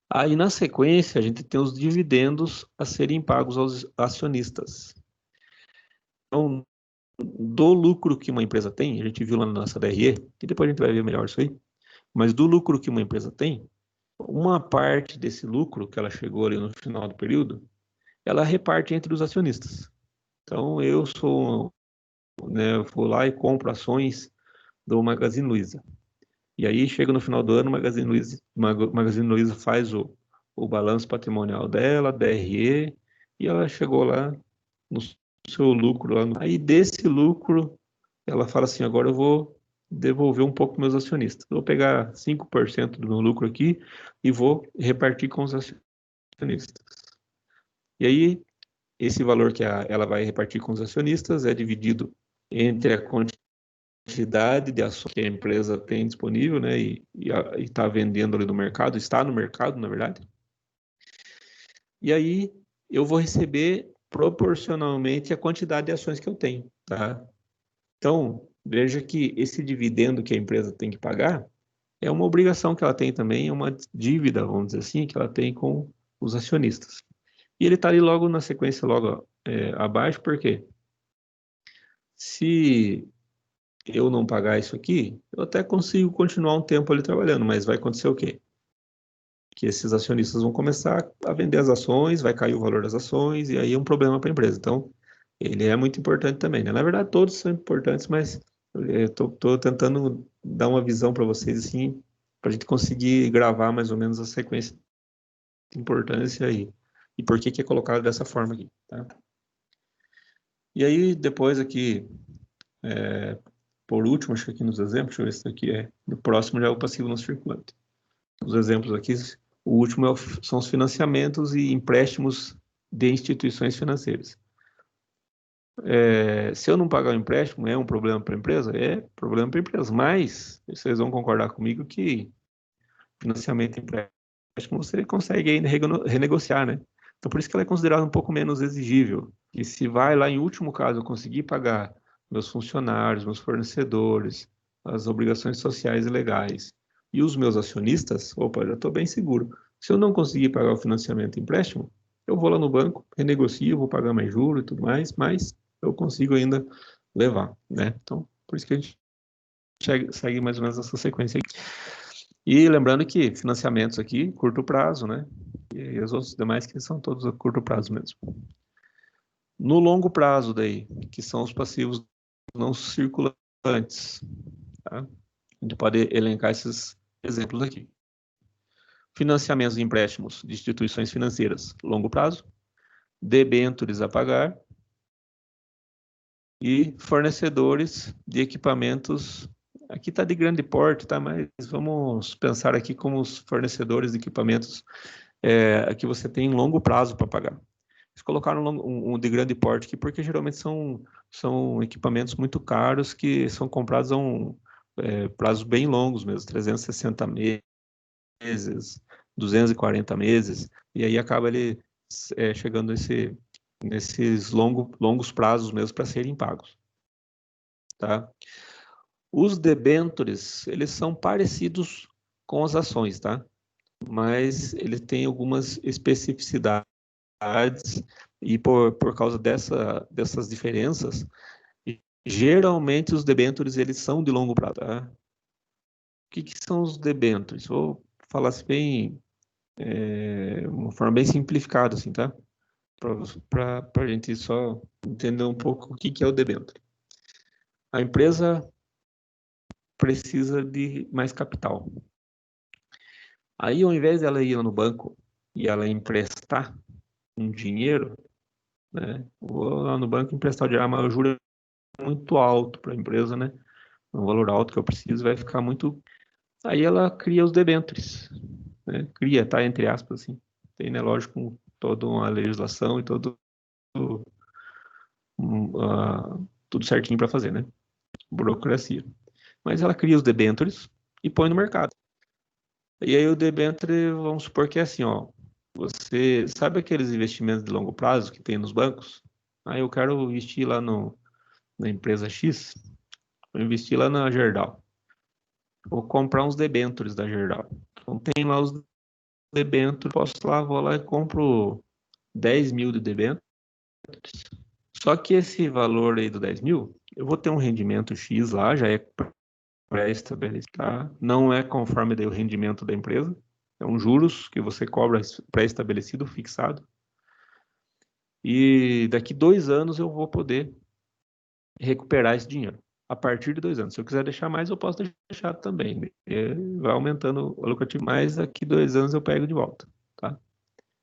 Aí, na sequência, a gente tem os dividendos a serem pagos aos acionistas. Então, do lucro que uma empresa tem, a gente viu lá na nossa DRE, que depois a gente vai ver melhor isso aí, mas do lucro que uma empresa tem, uma parte desse lucro que ela chegou ali no final do período, ela reparte entre os acionistas. Então, eu vou lá e compro ações do Magazine Luiza. E aí, chega no final do ano, Magazine Luiza faz o balanço patrimonial dela, DRE, e ela chegou lá no seu lucro. Aí, desse lucro, ela fala assim, agora eu vou devolver um pouco para meus acionistas. Eu vou pegar 5% do meu lucro aqui e vou repartir com os acionistas. E aí, esse valor que ela vai repartir com os acionistas é dividido entre a quantidade de ações que a empresa tem disponível, né, e está vendendo ali no mercado, está no mercado, na verdade. E aí, eu vou receber proporcionalmente a quantidade de ações que eu tenho, tá? Então, veja que esse dividendo que a empresa tem que pagar é uma obrigação que ela tem também, é uma dívida, vamos dizer assim, que ela tem com os acionistas. E ele está ali logo na sequência, logo abaixo, porque se eu não pagar isso aqui, eu até consigo continuar um tempo ali trabalhando, mas vai acontecer o quê? Que esses acionistas vão começar a vender as ações, vai cair o valor das ações, e aí é um problema para a empresa. Então, ele é muito importante também, né? Na verdade, todos são importantes, mas eu estou tentando dar uma visão para vocês, assim, para a gente conseguir gravar mais ou menos a sequência de importância e por que é colocado dessa forma aqui, tá? E aí, depois aqui, por último, acho que aqui nos exemplos, deixa eu ver se aqui no próximo já é o passivo não circulante. Os exemplos aqui, o último são os financiamentos e empréstimos de instituições financeiras. Se eu não pagar o empréstimo, é um problema para a empresa? É problema para a empresa, mas vocês vão concordar comigo que financiamento e empréstimo você consegue ainda renegociar, né? Então, por isso que ela é considerada um pouco menos exigível. E se vai lá, em último caso, eu conseguir pagar meus funcionários, meus fornecedores, as obrigações sociais e legais, e os meus acionistas, opa, já estou bem seguro. Se eu não conseguir pagar o financiamento e empréstimo, eu vou lá no banco, renegocio, vou pagar mais juros e tudo mais, mas eu consigo ainda levar, né? Então, por isso que a gente segue mais ou menos essa sequência aqui. E lembrando que financiamentos aqui, curto prazo, né? E os outros demais que são todos a curto prazo mesmo. No longo prazo daí, que são os passivos não circulantes, tá? A gente pode elencar esses exemplos aqui. Financiamentos e empréstimos de instituições financeiras, longo prazo, debêntures a pagar e fornecedores de equipamentos. Aqui está de grande porte, tá? Mas vamos pensar aqui como os fornecedores de equipamentos que você tem longo prazo para pagar. Eles colocaram um de grande porte aqui porque geralmente são equipamentos muito caros que são comprados a prazos bem longos mesmo, 360 meses, 240 meses, e aí acaba ele chegando nesses longos prazos mesmo para serem pagos, tá? Os debêntures, eles são parecidos com as ações, tá? Mas ele tem algumas especificidades e por causa dessas diferenças, geralmente os debêntures eles são de longo prazo, tá? O que são os debêntures? Vou falar assim bem, uma forma bem simplificada, assim, tá? Para a gente só entender um pouco o que é o debênture. A empresa precisa de mais capital. Aí, ao invés dela ir lá no banco e ela emprestar um dinheiro, né? Vou lá no banco emprestar o dinheiro, mas o juro muito alto para a empresa, né? Um valor alto que eu preciso vai ficar muito. Aí ela cria os debêntures, né? Cria, tá? Entre aspas, assim. Tem, né? Lógico, toda uma legislação e tudo certinho para fazer, né? Burocracia. Mas ela cria os debêntures e põe no mercado. E aí o debênture, vamos supor que é assim, ó. Você sabe aqueles investimentos de longo prazo que tem nos bancos? Ah, eu quero investir lá na empresa X, vou investir lá na Gerdau. Vou comprar uns debêntures da Gerdau. Então tem lá os debêntures, posso lá, vou lá e compro 10 mil de debêntures. Só que esse valor aí do 10 mil, eu vou ter um rendimento X lá, já é pré-estabelecido, tá? Não é conforme daí o rendimento da empresa, é um juros que você cobra pré-estabelecido, fixado. E daqui 2 anos eu vou poder recuperar esse dinheiro. A partir de 2 anos. Se eu quiser deixar mais, eu posso deixar também. Vai aumentando o lucrativo, mas daqui 2 anos eu pego de volta. Tá?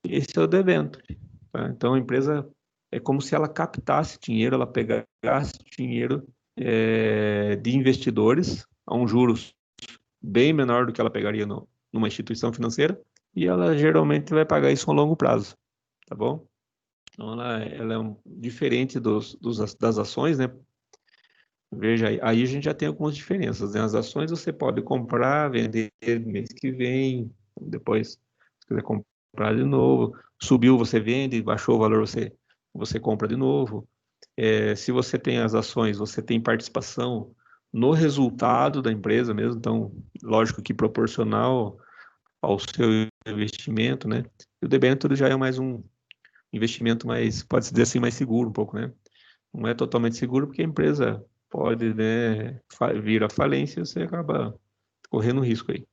Esse é o debênture. Tá? Então a empresa é como se ela captasse dinheiro, ela pegasse dinheiro de investidores a um juros bem menor do que ela pegaria numa instituição financeira, e ela geralmente vai pagar isso a longo prazo. Tá bom? Então ela é diferente das ações, né? Veja, aí a gente já tem algumas diferenças, né? As ações você pode comprar, vender mês que vem, depois, se quiser comprar de novo, subiu, você vende, baixou o valor, você compra de novo. Se você tem as ações, você tem participação no resultado da empresa mesmo, então, lógico que proporcional ao seu investimento, né? E o debênture já é mais um investimento mais, pode-se dizer assim, mais seguro um pouco, né? Não é totalmente seguro porque a empresa pode, né, vir à falência e você acaba correndo risco aí.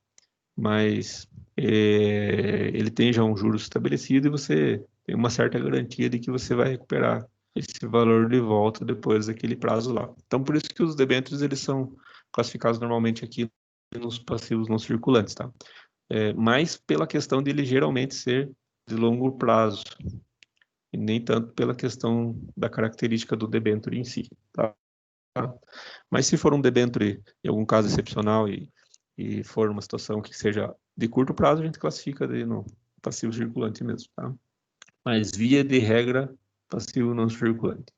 Mas ele tem já um juros estabelecido e você tem uma certa garantia de que você vai recuperar esse valor de volta depois daquele prazo lá. Então, por isso que os debêntures, eles são classificados normalmente aqui nos passivos não circulantes, tá? Mais pela questão de ele geralmente ser de longo prazo, e nem tanto pela questão da característica do debênture em si, tá? Mas se for um debênture, em algum caso excepcional, e for uma situação que seja de curto prazo, a gente classifica no passivo circulante mesmo, tá? Mas via de regra, passivo não circulante.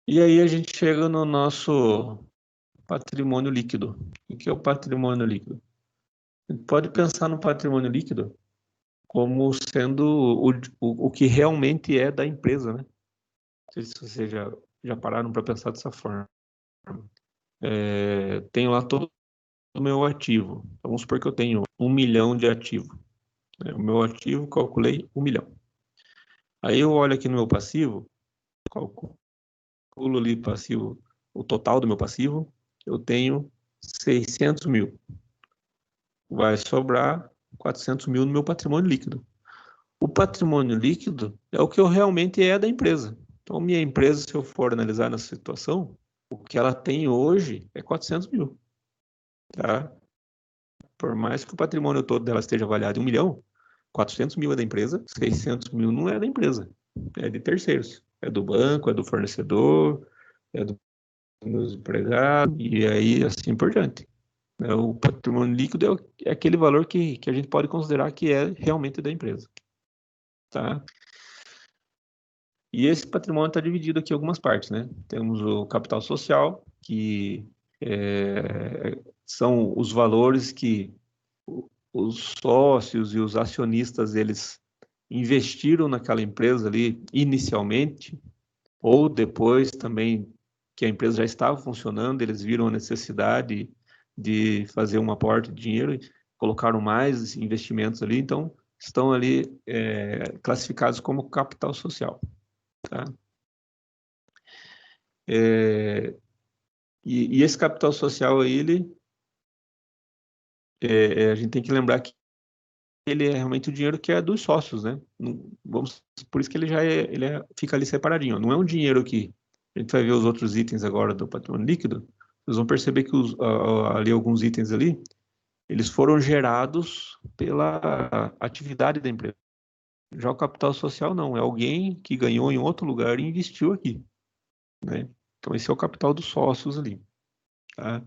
E aí a gente chega no nosso patrimônio líquido. O que é o patrimônio líquido? A gente pode pensar no patrimônio líquido como sendo o que realmente é da empresa, né? Não sei se vocês já pararam para pensar dessa forma. Tenho lá todo o meu ativo. Então, vamos supor que eu tenho 1 milhão de ativo. O meu ativo, calculei 1 milhão. Aí eu olho aqui no meu passivo, calculo ali passivo, o total do meu passivo, eu tenho 600 mil. Vai sobrar 400 mil no meu patrimônio líquido. O patrimônio líquido é o que eu realmente é da empresa. Então, minha empresa, se eu for analisar nessa situação, o que ela tem hoje é 400 mil. Tá? Por mais que o patrimônio todo dela esteja avaliado em 1 milhão, 400 mil é da empresa, 600 mil não é da empresa, é de terceiros. É do banco, é do fornecedor, é dos empregados, e aí assim por diante. O patrimônio líquido é aquele valor que a gente pode considerar que é realmente da empresa. Tá? E esse patrimônio está dividido aqui em algumas partes, né? Temos o capital social, que são os valores que os sócios e os acionistas, eles investiram naquela empresa ali inicialmente, ou depois também que a empresa já estava funcionando, eles viram a necessidade de fazer um aporte de dinheiro e colocaram mais investimentos ali, então estão ali classificados como capital social. Tá? E esse capital social aí, a gente tem que lembrar que ele é realmente o dinheiro que é dos sócios, né? Por isso que fica ali separadinho. Não é um dinheiro que a gente vai ver os outros itens agora do patrimônio líquido. Vocês vão perceber que ali alguns itens ali, eles foram gerados pela atividade da empresa. Já o capital social não, é alguém que ganhou em outro lugar e investiu aqui. né? Então, esse é o capital dos sócios ali, tá?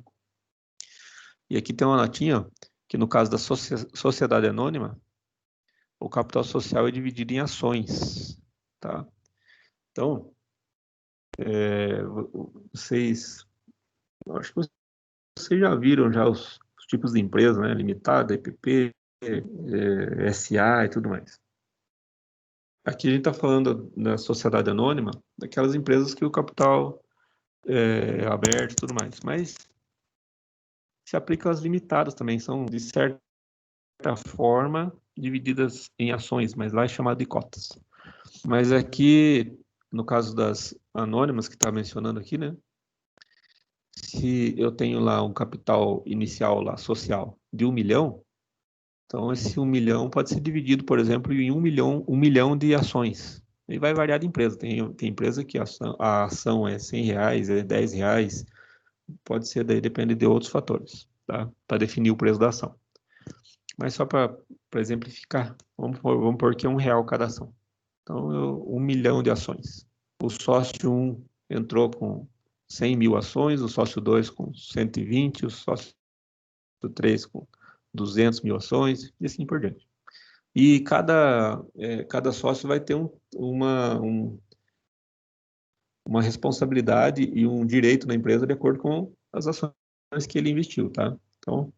E aqui tem uma notinha, ó, que no caso da sociedade anônima, o capital social é dividido em ações, tá? Então, vocês, eu acho que vocês já viram já os tipos de empresa, né? Limitada, EPP, SA e tudo mais. Aqui a gente está falando da sociedade anônima, daquelas empresas que o capital é aberto e tudo mais, mas se aplica às limitadas também, são de certa forma divididas em ações, mas lá é chamado de cotas. Mas aqui, no caso das anônimas que está mencionando aqui, né? Se eu tenho lá um capital inicial lá social de 1 milhão, então esse 1 milhão pode ser dividido, por exemplo, em 1 milhão de ações. E vai variar de empresa. Tem empresa que a ação é R$ 100, é R$ 10, pode ser, daí depende de outros fatores, tá? Para definir o preço da ação. Mas só para exemplificar, vamos pôr que é R$ 1 cada ação. Então, 1 milhão de ações. O sócio 1 entrou com 100 mil ações, o sócio 2 com 120, o sócio 3 com 200 mil ações, e assim por diante. E cada sócio vai ter uma responsabilidade e um direito na empresa de acordo com as ações que ele investiu, tá? Então,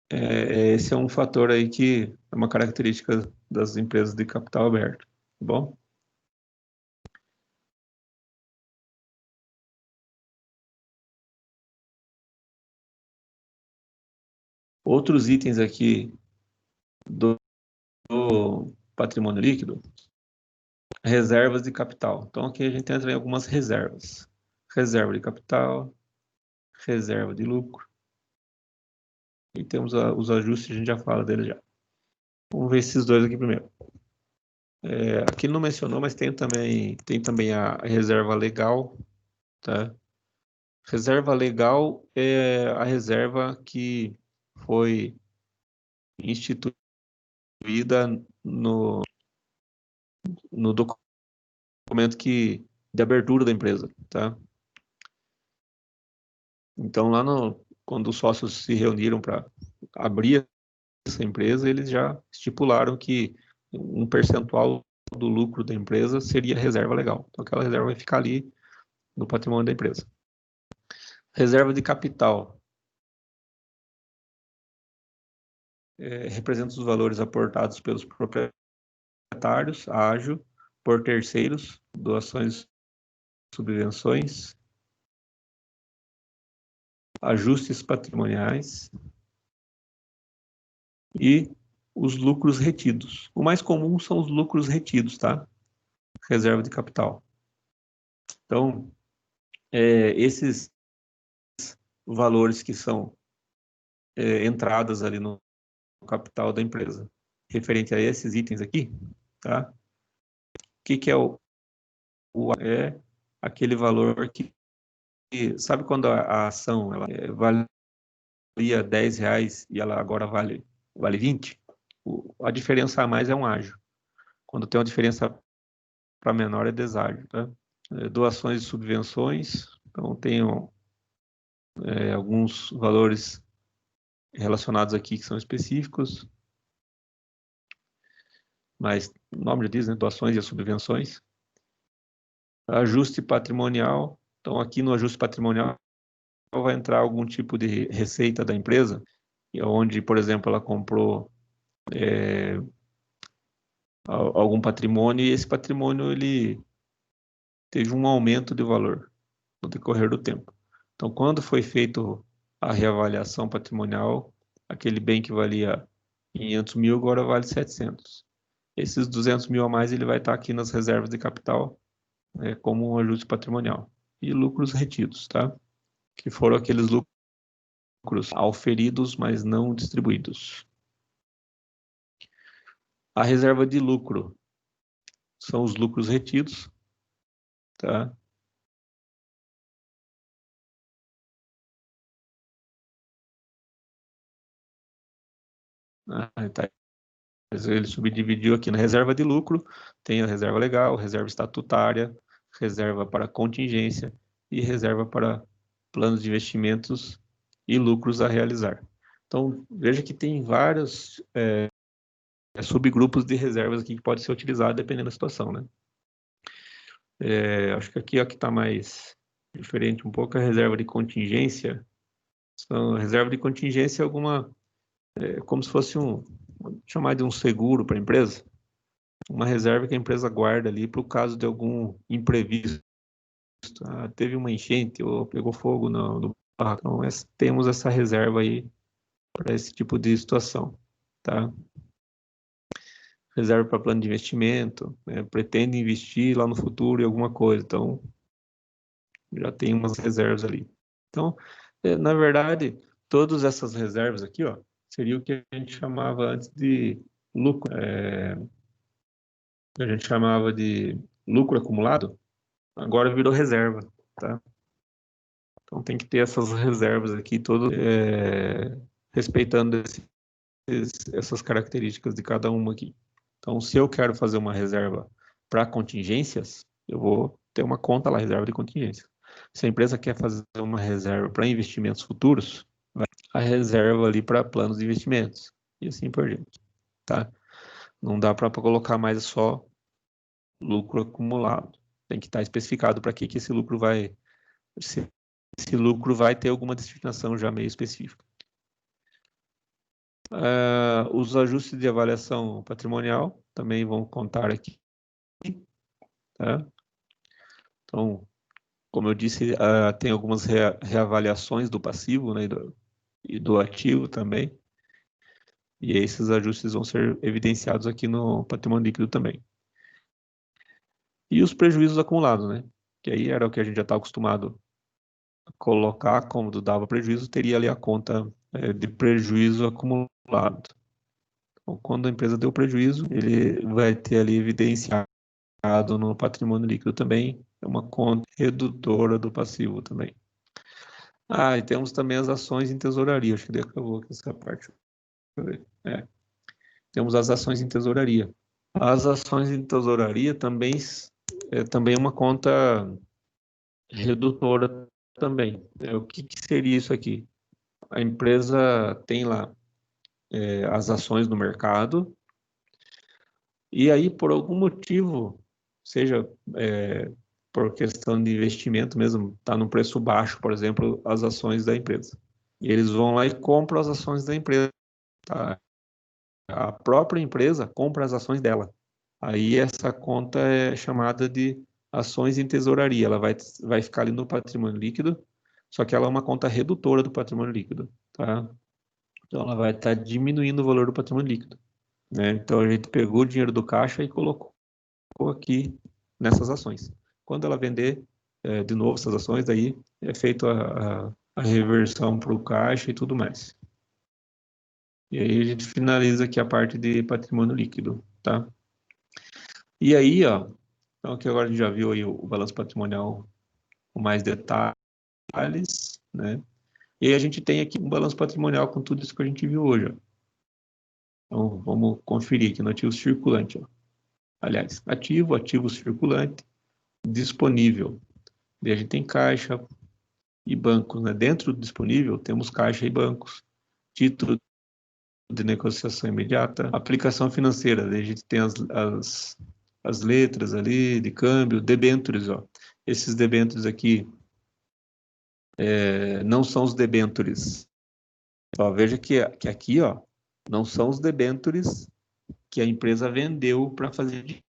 esse é um fator aí que é uma característica das empresas de capital aberto, tá bom? Outros itens aqui do patrimônio líquido, reservas de capital. Então, aqui a gente entra em algumas reservas. Reserva de capital, reserva de lucro. E temos os ajustes, a gente já fala deles já. Vamos ver esses dois aqui primeiro. Aqui não mencionou, mas tem também a reserva legal, tá? Reserva legal é a reserva que foi instituída no documento de abertura da empresa, tá? Então, quando os sócios se reuniram para abrir essa empresa, eles já estipularam que um percentual do lucro da empresa seria reserva legal. Então, aquela reserva vai ficar ali no patrimônio da empresa. Reserva de capital representa os valores aportados pelos proprietários, ágio, por terceiros, doações, subvenções, ajustes patrimoniais e os lucros retidos. O mais comum são os lucros retidos, tá? Reserva de capital. Então, esses valores que são entradas ali no capital da empresa, referente a esses itens aqui, tá? O que é é aquele valor que, sabe quando a ação ela valia R$ 10 e ela agora vale 20? A diferença a mais é um ágio. Quando tem uma diferença para menor é deságio, tá? Doações e subvenções, então tenho alguns valores relacionados aqui que são específicos, mas o nome já diz, né? Doações e subvenções. Ajuste patrimonial, então aqui no ajuste patrimonial vai entrar algum tipo de receita da empresa, onde, por exemplo, ela comprou algum patrimônio e esse patrimônio ele teve um aumento de valor no decorrer do tempo. Então, quando foi feito a reavaliação patrimonial, aquele bem que valia 500 mil agora vale 700. Esses 200 mil a mais ele vai estar aqui nas reservas de capital, como um ajuste patrimonial. E lucros retidos, tá? Que foram aqueles lucros auferidos, mas não distribuídos. A reserva de lucro são os lucros retidos, tá? Tá ele subdividiu aqui na reserva de lucro, tem a reserva legal, reserva estatutária, reserva para contingência e reserva para planos de investimentos e lucros a realizar. Então, veja que tem vários subgrupos de reservas aqui que pode ser utilizado dependendo da situação, né? Acho que aqui é o que está mais diferente um pouco, a reserva de contingência. Então, a reserva de contingência é como se fosse chamar de um seguro para a empresa, uma reserva que a empresa guarda ali para o caso de algum imprevisto. Teve uma enchente ou pegou fogo no barraco. Então, temos essa reserva aí para esse tipo de situação, tá? Reserva para plano de investimento, né? Pretende investir lá no futuro em alguma coisa, então já tem umas reservas ali. Então, na verdade, todas essas reservas aqui, ó, seria o que a gente chamava antes de lucro, a gente chamava de lucro acumulado, agora virou reserva, tá? Então tem que ter essas reservas aqui, respeitando essas características de cada uma aqui. Então, se eu quero fazer uma reserva para contingências, eu vou ter uma conta lá, reserva de contingência. Se a empresa quer fazer uma reserva para investimentos futuros, a reserva ali para planos de investimentos, e assim por diante, tá? Não dá para colocar mais só lucro acumulado. Tem que estar especificado para que esse lucro vai... Se esse lucro vai ter alguma destinação já meio específica. Os ajustes de avaliação patrimonial também vão contar aqui, tá? Então, como eu disse, tem algumas reavaliações do passivo, né, e do ativo também. E esses ajustes vão ser evidenciados aqui no patrimônio líquido também. E os prejuízos acumulados, né? Que aí era o que a gente já está acostumado a colocar, como dava prejuízo, teria ali a conta de prejuízo acumulado. Então, quando a empresa deu prejuízo, ele vai ter ali evidenciado no patrimônio líquido também, é uma conta redutora do passivo também. E temos também as ações em tesouraria, acho que daí acabou aqui essa parte. Temos as ações em tesouraria. As ações em tesouraria também é uma conta redutora também. O que seria isso aqui? A empresa tem lá as ações no mercado, e aí, por algum motivo, seja por questão de investimento mesmo, está no preço baixo, por exemplo, as ações da empresa. E eles vão lá e compram as ações da empresa. Tá? A própria empresa compra as ações dela. Aí essa conta é chamada de ações em tesouraria. Ela vai ficar ali no patrimônio líquido, só que ela é uma conta redutora do patrimônio líquido. Tá? Então ela vai estar diminuindo o valor do patrimônio líquido. Né? Então a gente pegou o dinheiro do caixa e colocou aqui nessas ações. Quando ela vender de novo essas ações, daí é feito a reversão para o caixa e tudo mais. E aí a gente finaliza aqui a parte de patrimônio líquido, tá? E aí, ó, então aqui agora a gente já viu aí o balanço patrimonial com mais detalhes, né? E aí a gente tem aqui um balanço patrimonial com tudo isso que a gente viu hoje, ó. Então vamos conferir aqui no ativo circulante, ó. Aliás, ativo circulante, disponível. E a gente tem caixa e bancos, né? Dentro do disponível temos caixa e bancos, título de negociação imediata, aplicação financeira, a gente tem as letras ali de câmbio, debêntures, ó. Esses debêntures aqui não são os debêntures. Ó, veja que aqui, ó, não são os debêntures que a empresa vendeu para fazer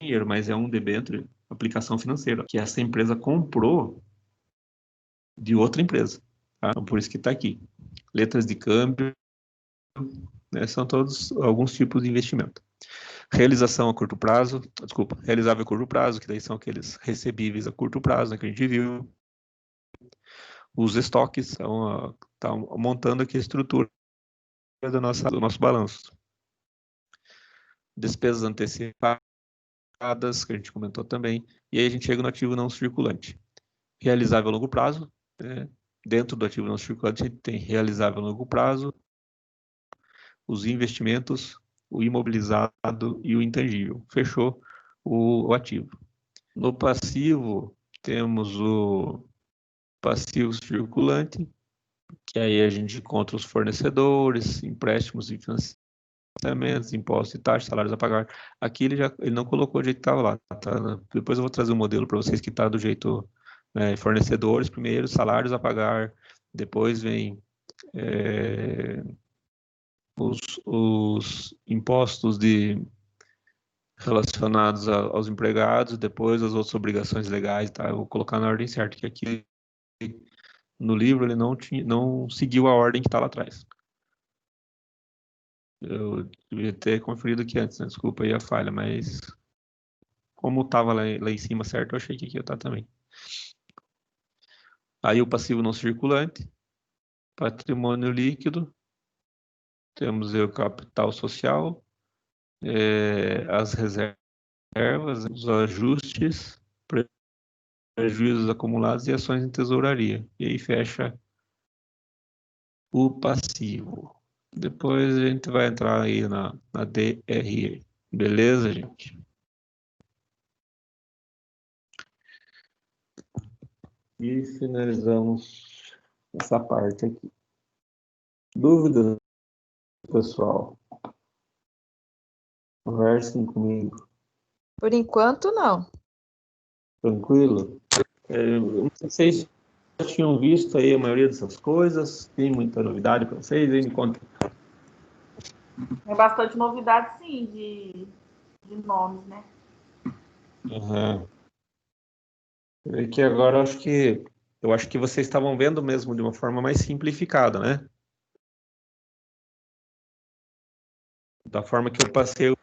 dinheiro, mas é um debênture, aplicação financeira, que essa empresa comprou de outra empresa. Tá? Então, por isso que está aqui. Letras de câmbio, né, são todos alguns tipos de investimento. Realização a curto prazo, realizável a curto prazo, que daí são aqueles recebíveis a curto prazo, né, que a gente viu. Os estoques, estão montando aqui a estrutura do nosso balanço. Despesas antecipadas, que a gente comentou também, e aí a gente chega no ativo não circulante. Realizável a longo prazo, né? Dentro do ativo não circulante a gente tem realizável a longo prazo, os investimentos, o imobilizado e o intangível. Fechou o ativo. No passivo, temos o passivo circulante, que aí a gente encontra os fornecedores, empréstimos e financiamentos, impostos e taxas, salários a pagar. Aqui ele não colocou do jeito que estava lá, tá? Depois eu vou trazer um modelo para vocês que está do jeito fornecedores primeiro, salários a pagar, depois vem os impostos relacionados aos empregados, depois as outras obrigações legais, tá? Eu vou colocar na ordem certa, que aqui no livro ele não seguiu a ordem que está lá atrás. Eu devia ter conferido aqui antes, né? Desculpa aí a falha, mas como estava lá em cima certo, eu achei que aqui ia estar também. Aí o passivo não circulante, patrimônio líquido, temos aí o capital social, as reservas, os ajustes, prejuízos acumulados e ações em tesouraria. E aí fecha o passivo. Depois a gente vai entrar aí na DRE. Beleza, gente? E finalizamos essa parte aqui. Dúvidas, pessoal? Conversem comigo. Por enquanto, não. Tranquilo? Não sei se vocês já tinham visto aí a maioria dessas coisas. Tem muita novidade para vocês? Aí me conta. É bastante novidade, sim, de nomes, né? Uhum. É que agora eu acho que vocês estavam vendo mesmo de uma forma mais simplificada, né? Da forma que eu passei